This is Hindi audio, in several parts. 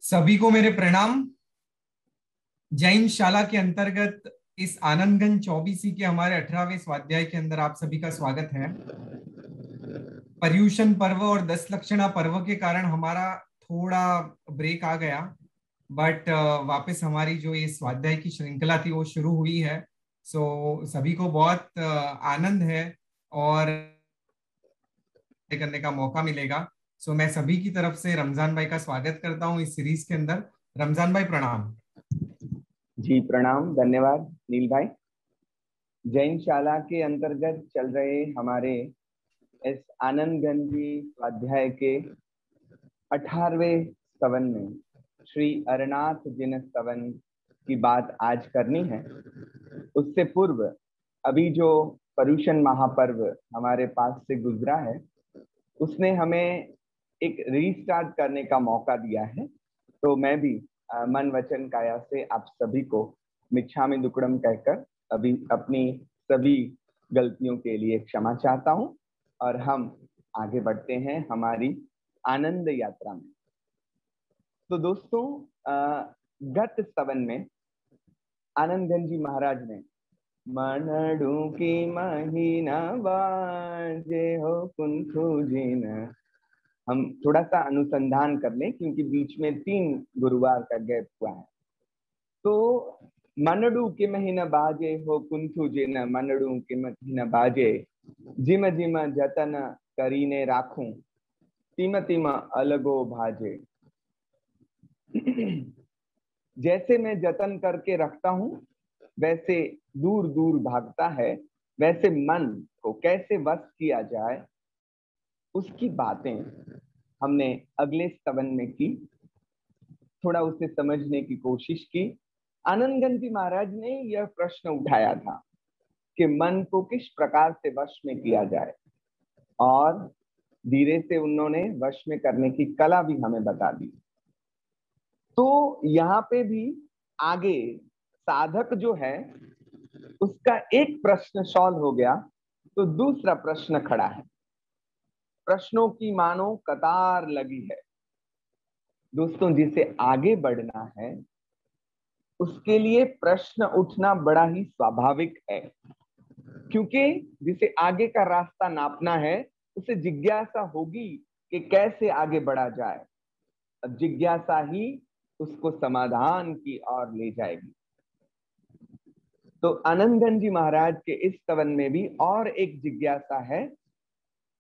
सभी को मेरे प्रणाम। जैन शाला के अंतर्गत इस आनंदगंज चौबीसी के हमारे 18वें स्वाध्याय के अंदर आप सभी का स्वागत है। पर्यूषण पर्व और 10 लक्षणा पर्व के कारण हमारा थोड़ा ब्रेक आ गया, बट वापस हमारी जो ये स्वाध्याय की श्रृंखला थी वो शुरू हुई है। सो सभी को बहुत आनंद है और करने का मौका मिलेगा। सो मैं सभी की तरफ से रमजान भाई का स्वागत करता हूँ इस सीरीज के अंदर। रमजान भाई प्रणाम। जी प्रणाम, धन्यवाद नील भाई। जैन शाला के अंतर्गत चल रहे हमारे इस आनंदगंजी स्वाध्याय के 18वें स्तवन में श्री अरनाथ जिन स्तवन की बात आज करनी है। उससे पूर्व अभी जो पर्यूषण महापर्व हमारे पास से गुजरा है, उसने हमें एक रीस्टार्ट करने का मौका दिया है। तो मैं भी मन वचन काया से आप सभी को मिच्छामि दुक्कडम कहकर अभी अपनी सभी गलतियों के लिए क्षमा चाहता हूं और हम आगे बढ़ते हैं हमारी आनंद यात्रा में। तो दोस्तों, गत स्तवन में आनंदगंज जी महाराज ने मनडू की महीना बाजे हो कुंथु जिन, हम थोड़ा सा अनुसंधान कर लें क्योंकि बीच में 3 गुरुवार का गैप हुआ है। तो मनडू के महीना बाजे हो कुंथु जिन, मनडू के महीना बाजे जिम जिम जतन करीने राखूं, तिम तिम अलगो भाजे। जैसे मैं जतन करके रखता हूं वैसे दूर दूर भागता है, वैसे मन को कैसे वश किया जाए उसकी बातें हमने अगले स्तवन में की। थोड़ा उसे समझने की कोशिश की। आनंदगंज जी महाराज ने यह प्रश्न उठाया था कि मन को किस प्रकार से वश में किया जाए, और धीरे से उन्होंने वश में करने की कला भी हमें बता दी। तो यहाँ पे भी आगे साधक जो है उसका एक प्रश्न सॉल्व हो गया, तो दूसरा प्रश्न खड़ा है। प्रश्नों की मानो कतार लगी है। दोस्तों, जिसे आगे बढ़ना है उसके लिए प्रश्न उठना बड़ा ही स्वाभाविक है, क्योंकि जिसे आगे का रास्ता नापना है उसे जिज्ञासा होगी कि कैसे आगे बढ़ा जाए। अब जिज्ञासा ही उसको समाधान की ओर ले जाएगी। तो आनंदगंज जी महाराज के इस स्तवन में भी और एक जिज्ञासा है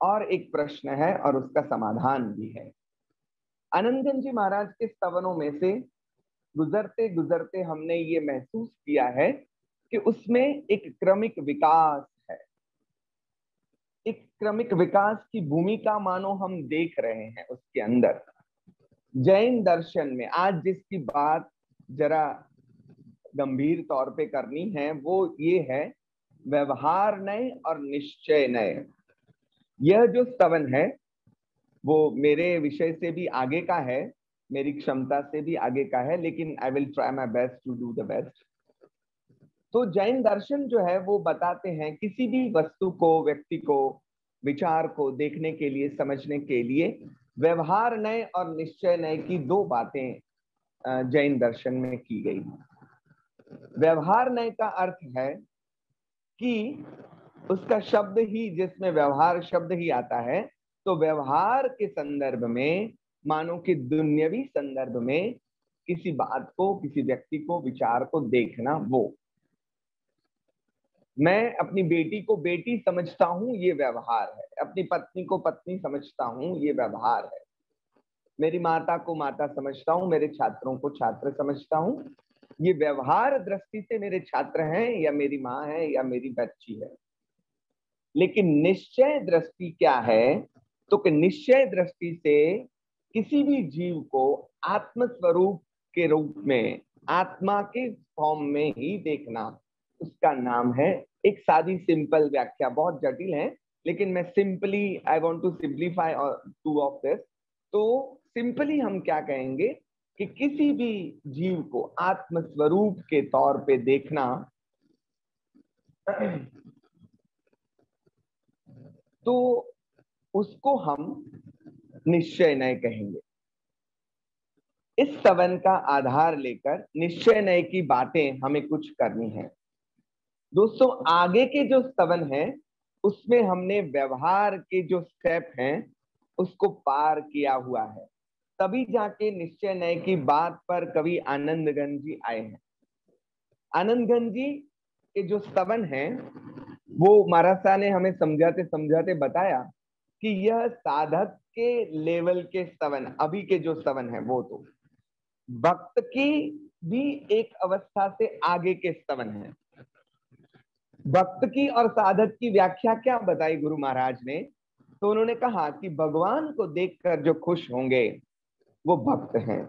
और एक प्रश्न है और उसका समाधान भी है। आनंदगंज जी महाराज के स्तवनों में से गुजरते गुजरते हमने ये महसूस किया है कि उसमें एक क्रमिक विकास है। एक क्रमिक विकास की भूमिका मानो हम देख रहे हैं उसके अंदर। जैन दर्शन में आज जिसकी बात जरा गंभीर तौर पे करनी है वो ये है व्यवहार नय और निश्चय नय। यह जो स्तवन है वो मेरे विषय से भी आगे का है, मेरी क्षमता से भी आगे का है, लेकिन I will try my best to do the best. तो जैन दर्शन जो है वो बताते हैं किसी भी वस्तु को, व्यक्ति को, विचार को देखने के लिए, समझने के लिए व्यवहार नय और निश्चय नय की 2 बातें जैन दर्शन में की गई। व्यवहार नय का अर्थ है कि उसका शब्द ही, जिसमें व्यवहार शब्द ही आता है, तो व्यवहार के संदर्भ में मानो कि दुन्यवी संदर्भ में किसी बात को, किसी व्यक्ति को, विचार को देखना। वो मैं अपनी बेटी को बेटी समझता हूं, ये व्यवहार है। अपनी पत्नी को पत्नी समझता हूं, ये व्यवहार है। मेरी माता को माता समझता हूं, मेरे छात्रों को छात्र समझता हूं, ये व्यवहार दृष्टि से मेरे छात्र हैं या मेरी माँ है या मेरी बच्ची है। लेकिन निश्चय दृष्टि क्या है, तो कि निश्चय दृष्टि से किसी भी जीव को आत्म स्वरूप के रूप में, आत्मा के फॉर्म में ही देखना, उसका नाम है। एक सादी सिंपल व्याख्या, बहुत जटिल है, लेकिन मैं simply, I want to simplify to of this. तो सिंपली हम क्या कहेंगे कि किसी भी जीव को आत्म स्वरूप के तौर पे देखना, तो उसको हम निश्चय नय कहेंगे। इस स्तवन का आधार लेकर निश्चय नय की बातें हमें कुछ करनी है। दोस्तों, आगे के जो स्तवन है उसमें हमने व्यवहार के जो स्टेप हैं उसको पार किया हुआ है, तभी जाके निश्चय नय की बात पर कवि आनंदगण जी आए हैं। आनंदगण जी के जो स्तवन हैं वो महाराज साहब ने हमें समझाते समझाते बताया कि यह साधक के लेवल के स्तवन, अभी के जो स्तवन है वो तो भक्त की भी एक अवस्था से आगे के स्तवन है। भक्त की और साधक की व्याख्या क्या बताई गुरु महाराज ने? तो उन्होंने कहा कि भगवान को देखकर जो खुश होंगे वो भक्त हैं,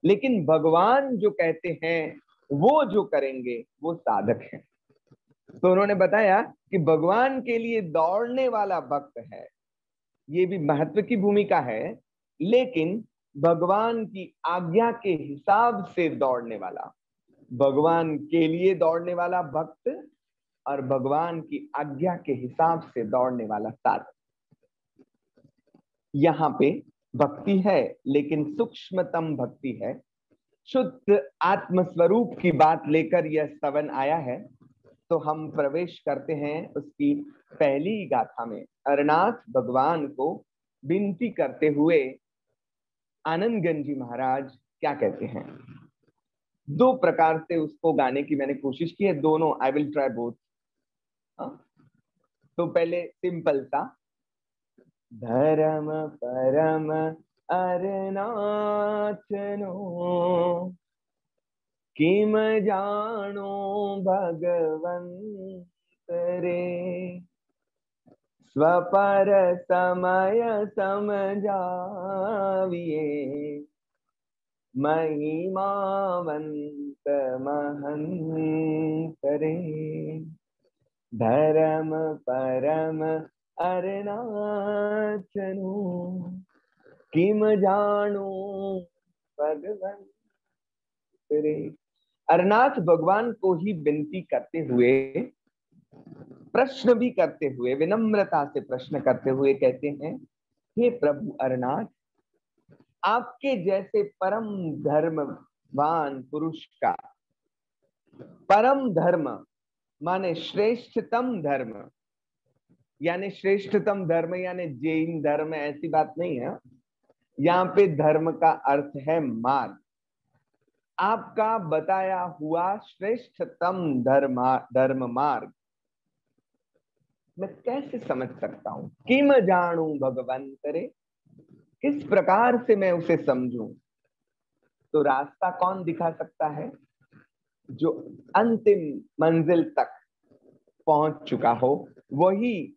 लेकिन भगवान जो कहते हैं वो जो करेंगे वो साधक हैं। तो उन्होंने बताया कि भगवान के लिए दौड़ने वाला भक्त है, ये भी महत्व की भूमिका है, लेकिन भगवान की आज्ञा के हिसाब से दौड़ने वाला, भगवान के लिए दौड़ने वाला भक्त और भगवान की आज्ञा के हिसाब से दौड़ने वाला साधक। यहाँ पे भक्ति है, लेकिन सूक्ष्मतम भक्ति है। शुद्ध आत्मस्वरूप की बात लेकर यह स्तवन आया है। तो हम प्रवेश करते हैं उसकी पहली गाथा में। अरनाथ भगवान को विनती करते हुए आनंदगण जी महाराज क्या कहते हैं? दो प्रकार से उसको गाने की मैंने कोशिश की है, दोनों आई विल ट्राई बोथ। तो पहले सिंपल सा, धर्म परम अरनाथनो किम जानो भगवंत रे, स्वपर समय समझाविए, महिमावंत महंत रे। धर्म परम अरनाथनो किम जानो भगवंत रे। अरनाथ भगवान को ही विनती करते हुए, प्रश्न भी करते हुए, विनम्रता से प्रश्न करते हुए कहते हैं, हे प्रभु अरनाथ, आपके जैसे परम धर्मवान पुरुष का, परम धर्म माने श्रेष्ठतम धर्म, यानी श्रेष्ठतम धर्म यानी जैन धर्म, ऐसी बात नहीं है। यहाँ पे धर्म का अर्थ है मार्ग। आपका बताया हुआ श्रेष्ठतम धर्म मार्ग मैं कैसे समझ सकता हूं? किम जानू भगवंत रे, किस प्रकार से मैं उसे समझूं? तो रास्ता कौन दिखा सकता है? जो अंतिम मंजिल तक पहुंच चुका हो वही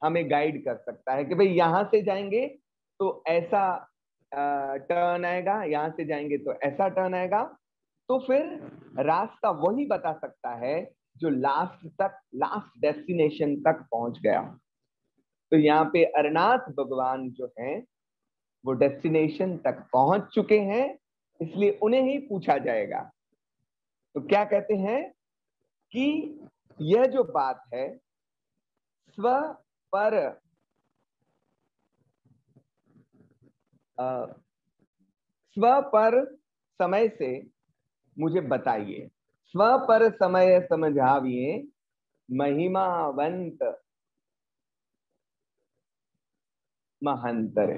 हमें गाइड कर सकता है कि भाई यहां से जाएंगे तो ऐसा टर्न आएगा, यहां से जाएंगे तो ऐसा टर्न आएगा। तो फिर रास्ता वही बता सकता है जो लास्ट तक, लास्ट डेस्टिनेशन तक पहुंच गया। तो यहाँ पे अरनाथ भगवान जो हैं वो डेस्टिनेशन तक पहुंच चुके हैं, इसलिए उन्हें ही पूछा जाएगा। तो क्या कहते हैं कि यह जो बात है स्व पर समय से मुझे बताइए, स्व पर समय समझाविए, महिमावंत महंतर।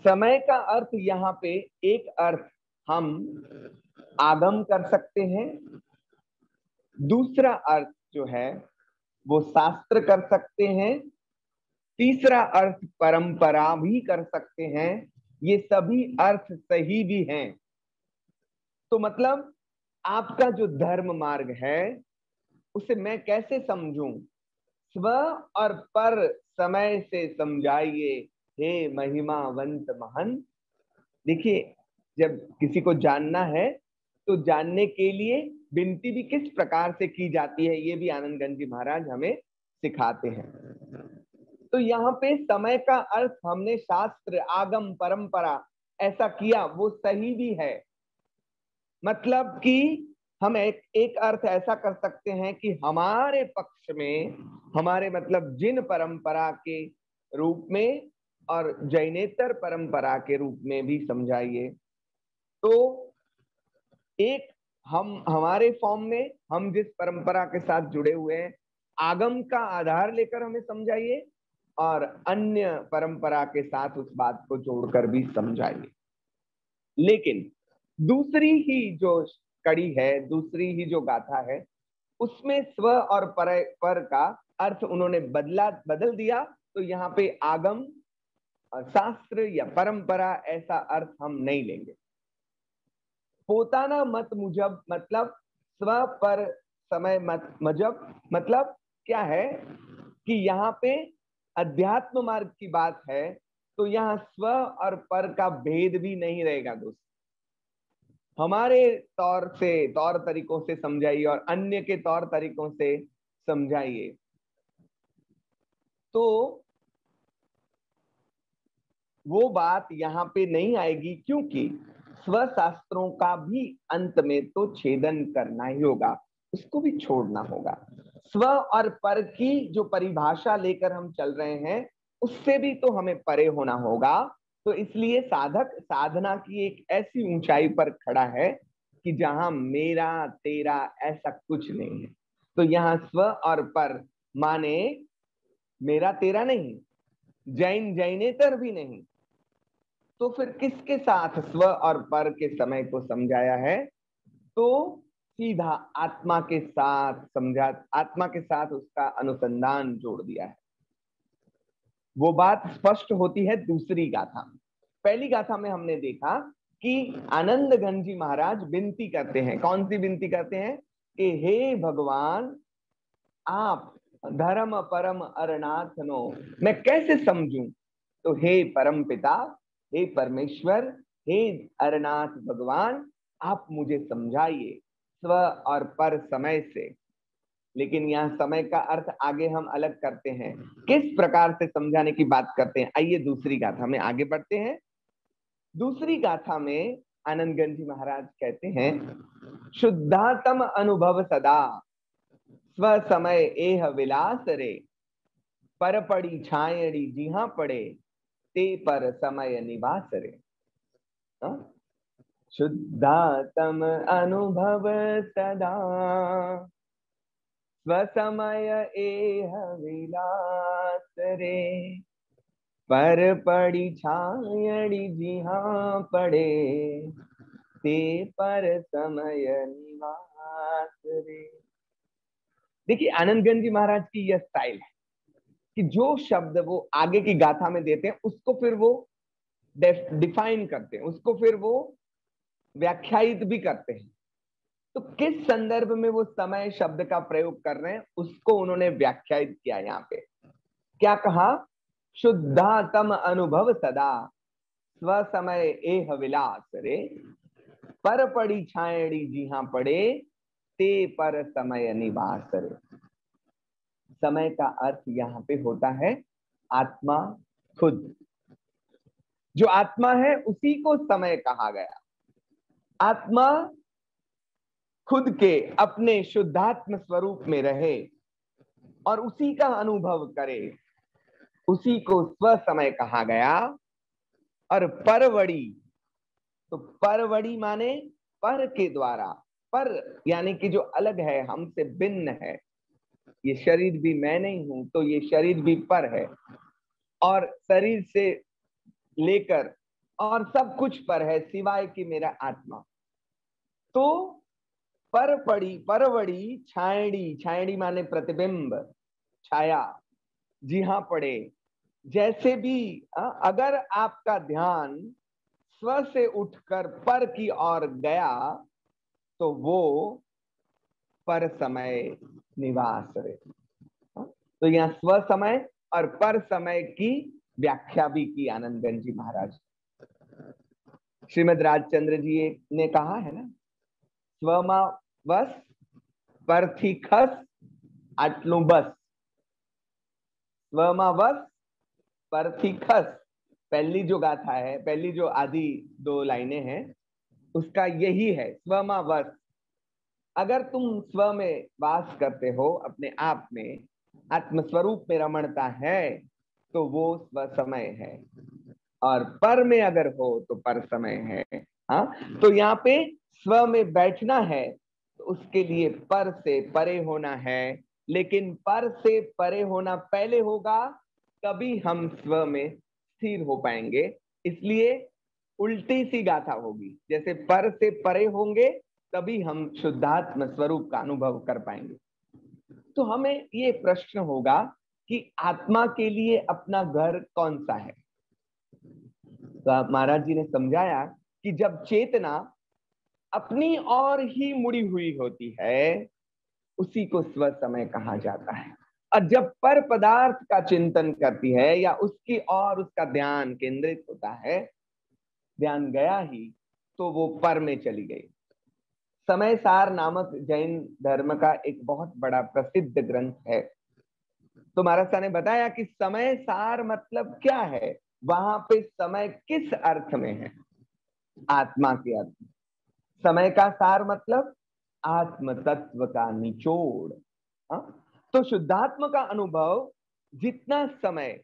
समय का अर्थ यहाँ पे एक अर्थ हम आगम कर सकते हैं, दूसरा अर्थ जो है वो शास्त्र कर सकते हैं, तीसरा अर्थ परंपरा भी कर सकते हैं। ये सभी अर्थ सही भी हैं। तो मतलब आपका जो धर्म मार्ग है उसे मैं कैसे समझूं? स्व और पर समय से समझाइए, हे महिमावंत महन। देखिए, जब किसी को जानना है तो जानने के लिए विनती भी किस प्रकार से की जाती है ये भी आनंदगण जी महाराज हमें सिखाते हैं। तो यहाँ पे समय का अर्थ हमने शास्त्र, आगम, परंपरा ऐसा किया, वो सही भी है। मतलब कि हम एक अर्थ ऐसा कर सकते हैं कि हमारे पक्ष में हमारे मतलब जिन परंपरा के रूप में और जैनेतर परंपरा के रूप में भी समझाइए। तो एक हम हमारे फॉर्म में हम जिस परंपरा के साथ जुड़े हुए हैं, आगम का आधार लेकर हमें समझाइए, और अन्य परंपरा के साथ उस बात को जोड़कर भी समझाइए। लेकिन दूसरी ही जो कड़ी है, दूसरी ही जो गाथा है, उसमें स्व और पर का अर्थ उन्होंने बदल दिया। तो यहाँ पे आगम, शास्त्र या परंपरा ऐसा अर्थ हम नहीं लेंगे। पोताना मत मुजब मतलब स्व पर समय मत मुजब मतलब क्या है कि यहाँ पे अध्यात्म मार्ग की बात है, तो यहाँ स्व और पर का भेद भी नहीं रहेगा दोस्त। हमारे तौर तरीकों से समझाइए और अन्य के तौर तरीकों से समझाइए। तो वो बात यहाँ पे नहीं आएगी, क्योंकि स्वशास्त्रों का भी अंत में तो छेदन करना ही होगा, उसको भी छोड़ना होगा। स्व और पर की जो परिभाषा लेकर हम चल रहे हैं, उससे भी तो हमें परे होना होगा। तो इसलिए साधक साधना की एक ऐसी ऊंचाई पर खड़ा है कि जहां मेरा तेरा ऐसा कुछ नहीं है। तो यहाँ स्व और पर माने मेरा तेरा नहीं, जैनेतर भी नहीं। तो फिर किसके साथ स्व और पर के समय को समझाया है? तो सीधा आत्मा के साथ समझा, आत्मा के साथ उसका अनुसंधान जोड़ दिया है। वो बात स्पष्ट होती है दूसरी गाथा में। पहली गाथा में हमने देखा कि आनंद घन जी महाराज विनती करते हैं। कौन सी विनती करते हैं? कि हे भगवान, आप धर्म परम अरनाथनो, मैं कैसे समझूं? तो हे परम पिता, हे परमेश्वर, हे अरनाथ भगवान, आप मुझे समझाइए स्व और पर समय से। लेकिन यहाँ समय का अर्थ आगे हम अलग करते हैं, किस प्रकार से समझाने की बात करते हैं। आइए दूसरी गाथा में आगे बढ़ते हैं। दूसरी गाथा में आनंदगंज जी महाराज कहते हैं, शुद्धातम अनुभव सदा स्व समय एह विलास रे, पर पड़ी छायड़ी जिहा पड़े ते पर समय निवास रे। शुद्धातम अनुभव सदा स्वसमय एह विलास रे, पर पड़ी छायड़ी जिहा पड़े ते पर समय निवास रे। देखिए आनंदगंज जी महाराज की यह स्टाइल है कि जो शब्द वो आगे की गाथा में देते हैं, उसको फिर वो डिफाइन करते हैं, उसको फिर वो व्याख्यायित भी करते हैं। तो किस संदर्भ में वो समय शब्द का प्रयोग कर रहे हैं, उसको उन्होंने व्याख्यायित किया। यहाँ पे क्या कहा? शुद्धातम अनुभव सदा स्व समय एह विलास रे, पर पड़ी छायड़ी जिहा पड़े ते पर समय निवास रे। समय का अर्थ यहाँ पे होता है आत्मा खुद। जो आत्मा है उसी को समय कहा गया। आत्मा खुद के अपने शुद्धात्म स्वरूप में रहे और उसी का अनुभव करे, उसी को स्व समय कहा गया। और परवड़ी, तो परवड़ी माने पर के द्वारा, पर यानी कि जो अलग है, हमसे भिन्न है। ये शरीर भी मैं नहीं हूं, तो ये शरीर भी पर है, और शरीर से लेकर और सब कुछ पर है सिवाय कि मेरा आत्मा। तो पर पड़ी परवड़ी छायड़ी, छायड़ी माने प्रतिबिंब, छाया, जी हाँ पड़े। जैसे भी अगर आपका ध्यान स्व से उठकर पर की ओर गया, तो वो पर समय निवास रहे। तो यहाँ स्व समय और पर समय की व्याख्या भी की आनंदगंज जी महाराज। श्रीमद राजचंद्र जी ने कहा है ना, स्वमा वस परथी खस आटलू बस। स्वमा वस परथी खस, पहली जो गाथा है, पहली जो आदि दो लाइनें हैं, उसका यही है स्वमा वस। अगर तुम स्व में वास करते हो अपने आप में, आत्मस्वरूप में रमणता है तो वो स्व समय है, और पर में अगर हो तो पर समय है। हाँ, तो यहाँ पे स्व में बैठना है तो उसके लिए पर से परे होना है, लेकिन पर से परे होना पहले होगा, तभी हम स्व में स्थिर हो पाएंगे। इसलिए उल्टी सी गाथा होगी, जैसे पर से परे होंगे तभी हम शुद्धात्म स्वरूप का अनुभव कर पाएंगे। तो हमें ये प्रश्न होगा कि आत्मा के लिए अपना घर कौन सा है। तो महाराज जी ने समझाया कि जब चेतना अपनी ओर ही मुड़ी हुई होती है उसी को स्व समय कहा जाता है, और जब पर पदार्थ का चिंतन करती है या उसकी ओर उसका ध्यान केंद्रित होता है, ध्यान गया ही तो वो पर में चली गई। समय सार नामक जैन धर्म का एक बहुत बड़ा प्रसिद्ध ग्रंथ है। तो महाराज साहब ने बताया कि समय सार मतलब क्या है, वहां पे समय किस अर्थ में है, आत्मा के अर्थ में। समय का सार मतलब आत्म तत्व का निचोड़। हाँ? तो शुद्धात्म का अनुभव जितना समय,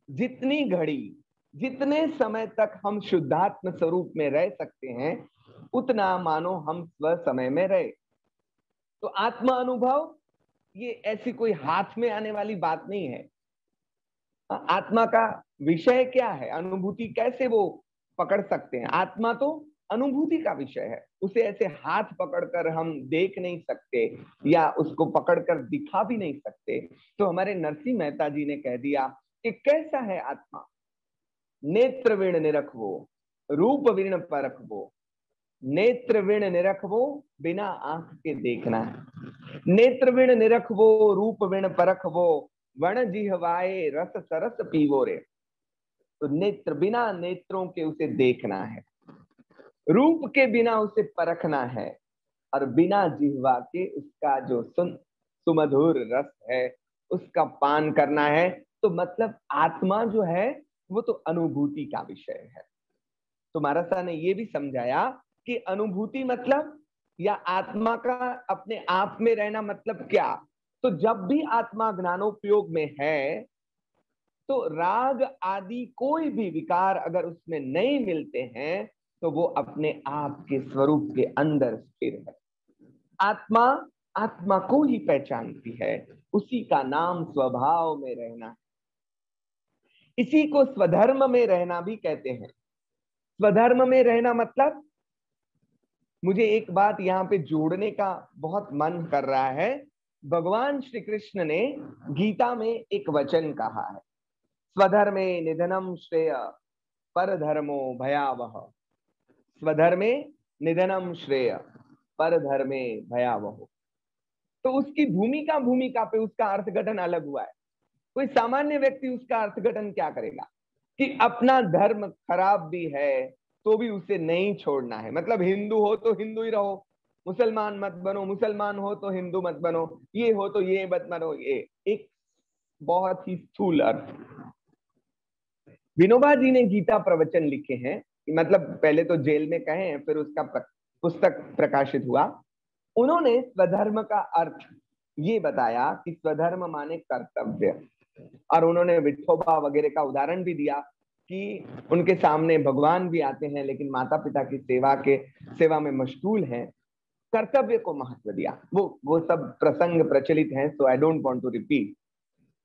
जितनी घड़ी, जितने समय तक हम शुद्धात्म स्वरूप में रह सकते हैं उतना मानो हम स्व समय में रहे। तो आत्मा अनुभव ये ऐसी कोई हाथ में आने वाली बात नहीं है। आत्मा का विषय क्या है, अनुभूति कैसे वो पकड़ सकते हैं। आत्मा तो अनुभूति का विषय है, उसे ऐसे हाथ पकड़कर हम देख नहीं सकते या उसको पकड़कर दिखा भी नहीं सकते। तो हमारे नरसिंह मेहता जी ने कह दिया कि कैसा है आत्मा, नेत्र विण निरखवो रूप विण परखवो, नेत्र विण निरखवो बिना आंख के देखना है, नेत्र विण निरखवो रूप विण परखवो वण जिह्वाए रस सरस पीवो रे। तो नेत्र, बिना नेत्रों के उसे देखना है, रूप के बिना उसे परखना है, और बिना जिह्वा के उसका जो सुमधुर रस है उसका पान करना है। तो मतलब आत्मा जो है वो तो अनुभूति का विषय है। तो महाराज साहब ने ये भी समझाया कि अनुभूति मतलब या आत्मा का अपने आप में रहना मतलब क्या। तो जब भी आत्मा ज्ञानोपयोग में है तो राग आदि कोई भी विकार अगर उसमें नहीं मिलते हैं तो वो अपने आप के स्वरूप के अंदर स्थिर है। आत्मा आत्मा को ही पहचानती है, उसी का नाम स्वभाव में रहना है। इसी को स्वधर्म में रहना भी कहते हैं। स्वधर्म में रहना मतलब, मुझे एक बात यहाँ पे जोड़ने का बहुत मन कर रहा है। भगवान श्री कृष्ण ने गीता में एक वचन कहा है, स्वधर्मे निधनम श्रेय परधर्मो भयावह। स्वधर्मे निधनम श्रेय परधर्मे भयावह। तो उसकी भूमिका पे उसका अर्थघटन अलग हुआ है। कोई सामान्य व्यक्ति उसका अर्थघटन क्या करेगा कि अपना धर्म खराब भी है तो भी उसे नहीं छोड़ना है। मतलब हिंदू हो तो हिंदू ही रहो, मुसलमान मत बनो, मुसलमान हो तो हिंदू मत बनो, ये हो तो ये मत बनो। ये एक बहुत ही स्थूल अर्थ। विनोबा जी ने गीता प्रवचन लिखे हैं, मतलब पहले तो जेल में कहे हैं, फिर उसका पुस्तक प्रकाशित हुआ। उन्होंने स्वधर्म का अर्थ ये बताया कि स्वधर्म माने कर्तव्य, और उन्होंने विठोबा वगैरह का उदाहरण भी दिया कि उनके सामने भगवान भी आते हैं लेकिन माता पिता की सेवा में मशगूल हैं, कर्तव्य को महत्व दिया। वो सब प्रसंग प्रचलित हैं, so I don't want to repeat.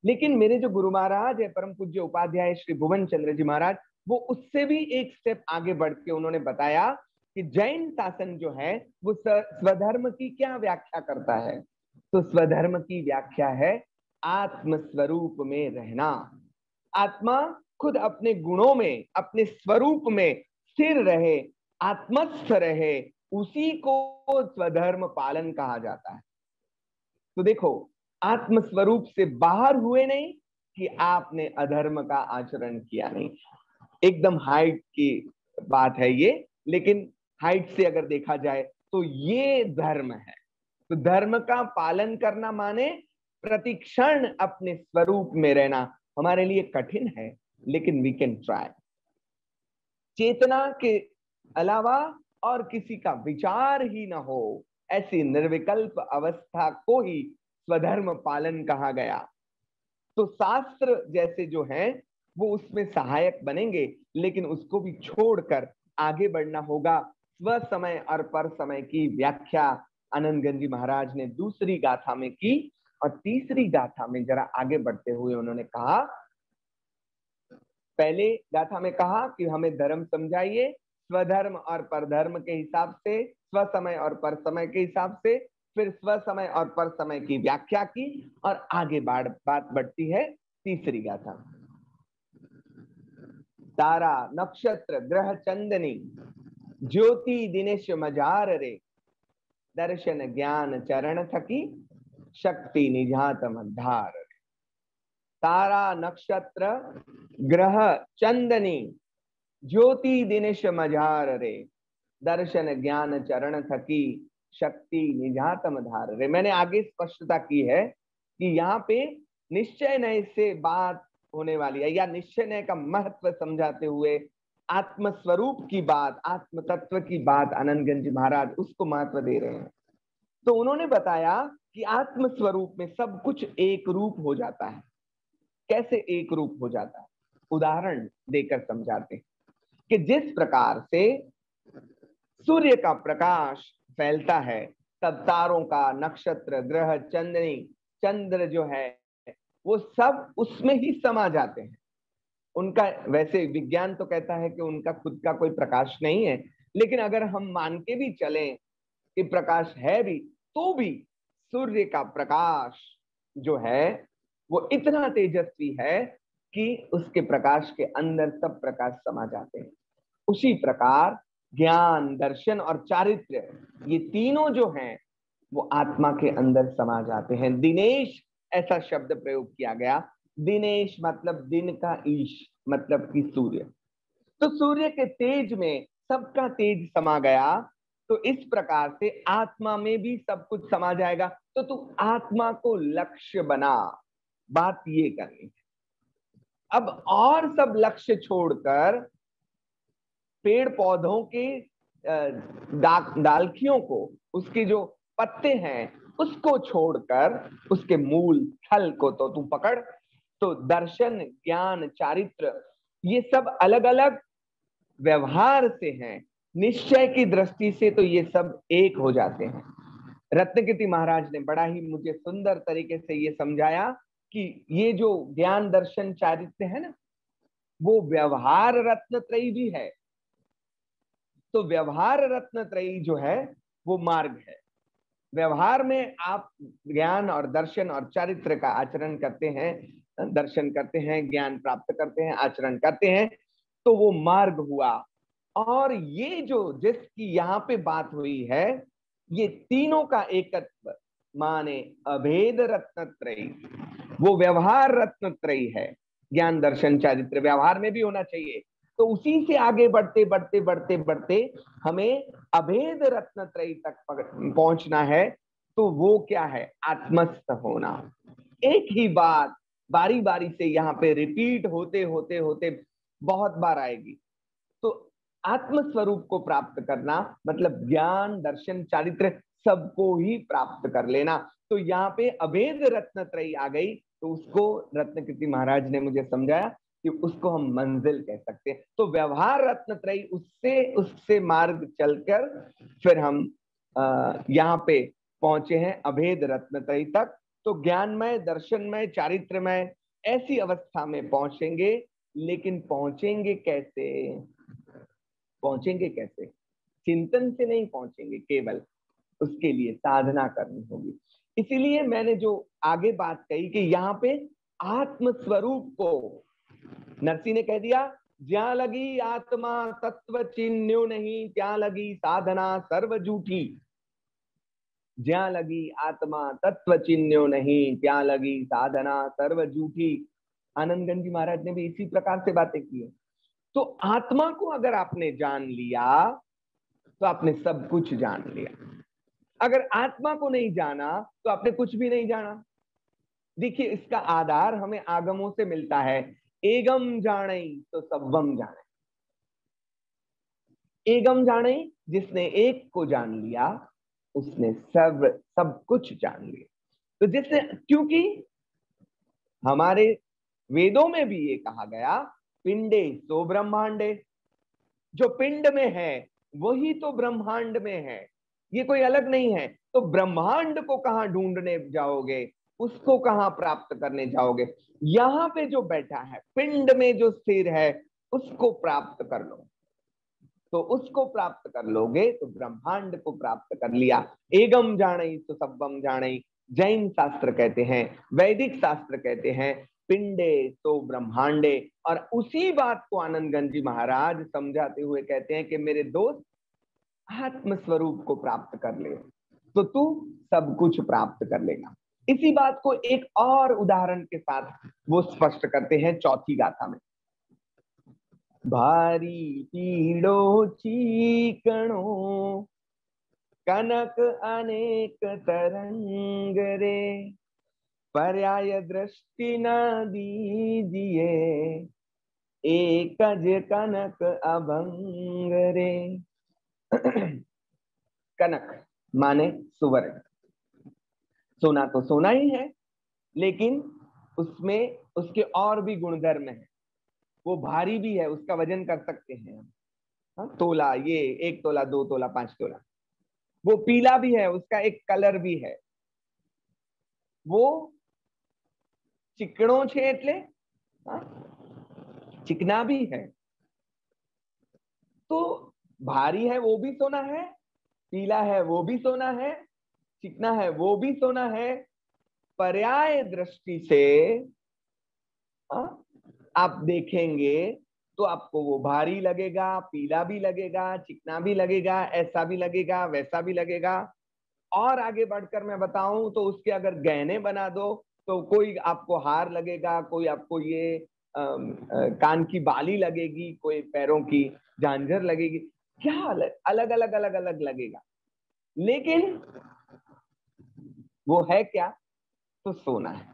लेकिन मेरे जो गुरु महाराज है परम पूज्य उपाध्याय श्री भुवन चंद्र जी महाराज, वो उससे भी एक स्टेप आगे बढ़ के उन्होंने बताया कि जैन शासन जो है वो स्वधर्म की क्या व्याख्या करता है। तो स्वधर्म की व्याख्या है आत्म स्वरूप में रहना। आत्मा खुद अपने गुणों में, अपने स्वरूप में स्थिर रहे, आत्मस्थ रहे, उसी को स्वधर्म पालन कहा जाता है। तो देखो, आत्म स्वरूप से बाहर हुए नहीं कि आपने अधर्म का आचरण किया नहीं। एकदम हाइट की बात है ये, लेकिन हाइट से अगर देखा जाए तो ये धर्म है। तो धर्म का पालन करना माने प्रतिक्षण अपने स्वरूप में रहना। हमारे लिए कठिन है लेकिन वी कैन ट्राई। चेतना के अलावा और किसी का विचार ही ना हो, ऐसी निर्विकल्प अवस्था को ही स्वधर्म पालन कहा गया। तो शास्त्र जैसे जो हैं वो उसमें सहायक बनेंगे, लेकिन उसको भी छोड़कर आगे बढ़ना होगा। स्व समय और पर समय की व्याख्या आनंदगंज जी महाराज ने दूसरी गाथा में की, और तीसरी गाथा में जरा आगे बढ़ते हुए उन्होंने कहा, पहले गाथा में कहा कि हमें धर्म समझाइए स्वधर्म और परधर्म के हिसाब से, स्व समय और पर समय के हिसाब से। फिर स्व समय और पर समय की व्याख्या की, और आगे बात बढ़ती है तीसरी गाथा। तारा नक्षत्र ग्रह चंदनी ज्योति दिनेश मजार रे, दर्शन ज्ञान चरण थकी शक्ति निजात मधार। तारा नक्षत्र ग्रह चंदनी ज्योति दिनेश मजार रे, दर्शन ज्ञान चरण थकी शक्ति निजात मधार रे। मैंने आगे स्पष्टता की है कि यहाँ पे निश्चय नय से बात होने वाली है, या निश्चय नय का महत्व समझाते हुए आत्म स्वरूप की बात, आत्म तत्व की बात आनंदगंज महाराज उसको महत्व दे रहे हैं। तो उन्होंने बताया कि आत्म स्वरूप में सब कुछ एक रूप हो जाता है। कैसे एक रूप हो जाता है, उदाहरण देकर समझाते हैं कि जिस प्रकार से सूर्य का प्रकाश फैलता है, तब तारों का, नक्षत्र, ग्रह, चंद्रनी, चंद्र जो है वो सब उसमें ही समा जाते हैं। उनका, वैसे विज्ञान तो कहता है कि उनका खुद का कोई प्रकाश नहीं है, लेकिन अगर हम मान के भी चलें कि प्रकाश है भी, तो भी सूर्य का प्रकाश जो है वो इतना तेजस्वी है कि उसके प्रकाश के अंदर सब प्रकाश समा जाते हैं। उसी प्रकार ज्ञान, दर्शन और चारित्र्य, ये तीनों जो हैं वो आत्मा के अंदर समा जाते हैं। दिनेश ऐसा शब्द प्रयोग किया गया। दिनेश मतलब दिन का ईश, मतलब कि सूर्य। तो सूर्य के तेज में सबका तेज समा गया, तो इस प्रकार से आत्मा में भी सब कुछ समा जाएगा। तो तू आत्मा को लक्ष्य बना, बात ये करनी है। अब और सब लक्ष्य छोड़कर पेड़ पौधों के डालखियों को, उसके जो पत्ते हैं उसको छोड़कर उसके मूल थल को तो तू पकड़। तो दर्शन, ज्ञान, चारित्र ये सब अलग अलग व्यवहार से हैं, निश्चय की दृष्टि से तो ये सब एक हो जाते हैं। रत्नकीर्ति महाराज ने बड़ा ही मुझे सुंदर तरीके से ये समझाया कि ये जो ज्ञान, दर्शन, चारित्र है ना, वो व्यवहार रत्नत्रयी भी है। तो व्यवहार रत्नत्रयी जो है वो मार्ग है। व्यवहार में आप ज्ञान और दर्शन और चारित्र का आचरण करते हैं, दर्शन करते हैं, ज्ञान प्राप्त करते हैं, आचरण करते हैं, तो वो मार्ग हुआ। और ये जो जिसकी यहाँ पे बात हुई है, ये तीनों का एकत्व माने अभेद रत्नत्रयी, वो व्यवहार रत्नत्रयी है। ज्ञान, दर्शन, चारित्र व्यवहार में भी होना चाहिए। तो उसी से आगे बढ़ते बढ़ते बढ़ते बढ़ते हमें अभेद रत्नत्रयी तक पहुंचना है। तो वो क्या है? आत्मस्थ होना। एक ही बात बारी बारी से यहाँ पे रिपीट होते होते होते बहुत बार आएगी। तो आत्म स्वरूप को प्राप्त करना मतलब ज्ञान, दर्शन, चारित्र सबको ही प्राप्त कर लेना। तो यहाँ पे अभेद रत्नत्रयी आ गई, तो उसको रत्नकीर्ति महाराज ने मुझे समझाया कि उसको हम मंजिल कह सकते हैं। तो व्यवहार रत्नत्रयी, उससे मार्ग चलकर फिर हम यहाँ पे पहुंचे हैं अभेद रत्नत्रयी तक। तो ज्ञानमय, दर्शनमय, चारित्रमय ऐसी अवस्था में पहुंचेंगे। लेकिन पहुंचेंगे कैसे? पहुंचेंगे कैसे? चिंतन से नहीं पहुंचेंगे, केवल उसके लिए साधना करनी होगी। इसीलिए मैंने जो आगे बात कही कि यहाँ पे आत्म स्वरूप को नरसी ने कह दिया, ज्યાં लगी आत्मा तत्व चिन्ह्यो नहीं, ત્યાં लगी साधना सर्व झूठी। ज्યાં लगी आत्मा तत्व चिन्ह्यो नहीं, ત્યાં लगी साधना सर्व झूठी। आनंदगंज जी महाराज ने भी इसी प्रकार से बातें की है। तो आत्मा को अगर आपने जान लिया तो आपने सब कुछ जान लिया। अगर आत्मा को नहीं जाना तो आपने कुछ भी नहीं जाना। देखिए, इसका आधार हमें आगमों से मिलता है। एगम जाने तो सबम जाने। एगम जाने, जिसने एक को जान लिया उसने सब कुछ जान लिया। तो जिसने, क्योंकि हमारे वेदों में भी ये कहा गया, पिंडे सो ब्रह्मांडे, जो पिंड में है वही तो ब्रह्मांड में है, ये कोई अलग नहीं है। तो ब्रह्मांड को कहां ढूंढने जाओगे, उसको कहां प्राप्त करने जाओगे? यहां पे जो बैठा है, पिंड में जो स्थिर है, उसको प्राप्त कर लो। तो उसको प्राप्त कर लोगे तो ब्रह्मांड को प्राप्त कर लिया। एगम जाने तो सब्बम जाने, जैन शास्त्र कहते हैं, वैदिक शास्त्र कहते हैं, पिंडे तो ब्रह्मांडे। और उसी बात को आनंदगंज जी महाराज समझाते हुए कहते हैं कि मेरे दोस्त, आत्म स्वरूप को प्राप्त कर ले तो तू सब कुछ प्राप्त कर लेगा। इसी बात को एक और उदाहरण के साथ वो स्पष्ट करते हैं चौथी गाथा में। भारी पीड़ो चीकणो, कनक अनेक तरंग रे, पर्याय दृष्टि न दीजिए, एकज कनक अभंग रे। कनक माने सुवर्ण, सोना तो सोना ही है, लेकिन उसमें उसके और भी गुणधर्म है। वो भारी भी है, उसका वजन कर सकते हैं हम। हाँ, तोला, ये 1 तोला 2 तोला 5 तोला। वो पीला भी है, उसका एक कलर भी है। वो चिकड़ो छे एटले चिकना भी है। तो भारी है वो भी सोना है, पीला है वो भी सोना है, चिकना है वो भी सोना है। पर्याय दृष्टि से आप देखेंगे तो आपको वो भारी लगेगा, पीला भी लगेगा, चिकना भी लगेगा, ऐसा भी लगेगा, वैसा भी लगेगा। और आगे बढ़कर मैं बताऊं तो उसके अगर गहने बना दो तो कोई आपको हार लगेगा, कोई आपको ये कान की बाली लगेगी, कोई पैरों की झांझर लगेगी, क्या अलग अलग अलग अलग अलग लगेगा, लेकिन वो है क्या? तो सोना है।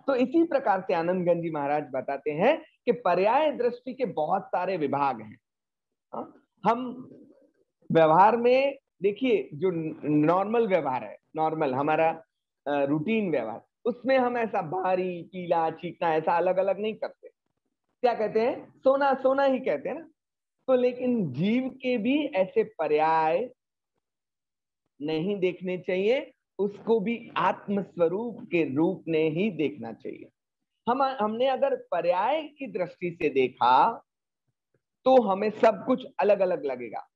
तो इसी प्रकार से आनंदगंज जी महाराज बताते हैं कि पर्याय दृष्टि के बहुत सारे विभाग हैं। हम व्यवहार में देखिए, जो नॉर्मल व्यवहार है, नॉर्मल हमारा रूटीन व्यवहार, उसमें हम ऐसा भारी पीला चीकना ऐसा अलग अलग नहीं करते। क्या कहते हैं? सोना सोना ही कहते हैं ना। तो लेकिन जीव के भी ऐसे पर्याय नहीं देखने चाहिए, उसको भी आत्म स्वरूप के रूप में ही देखना चाहिए। हमने अगर पर्याय की दृष्टि से देखा तो हमें सब कुछ अलग अलग लगेगा,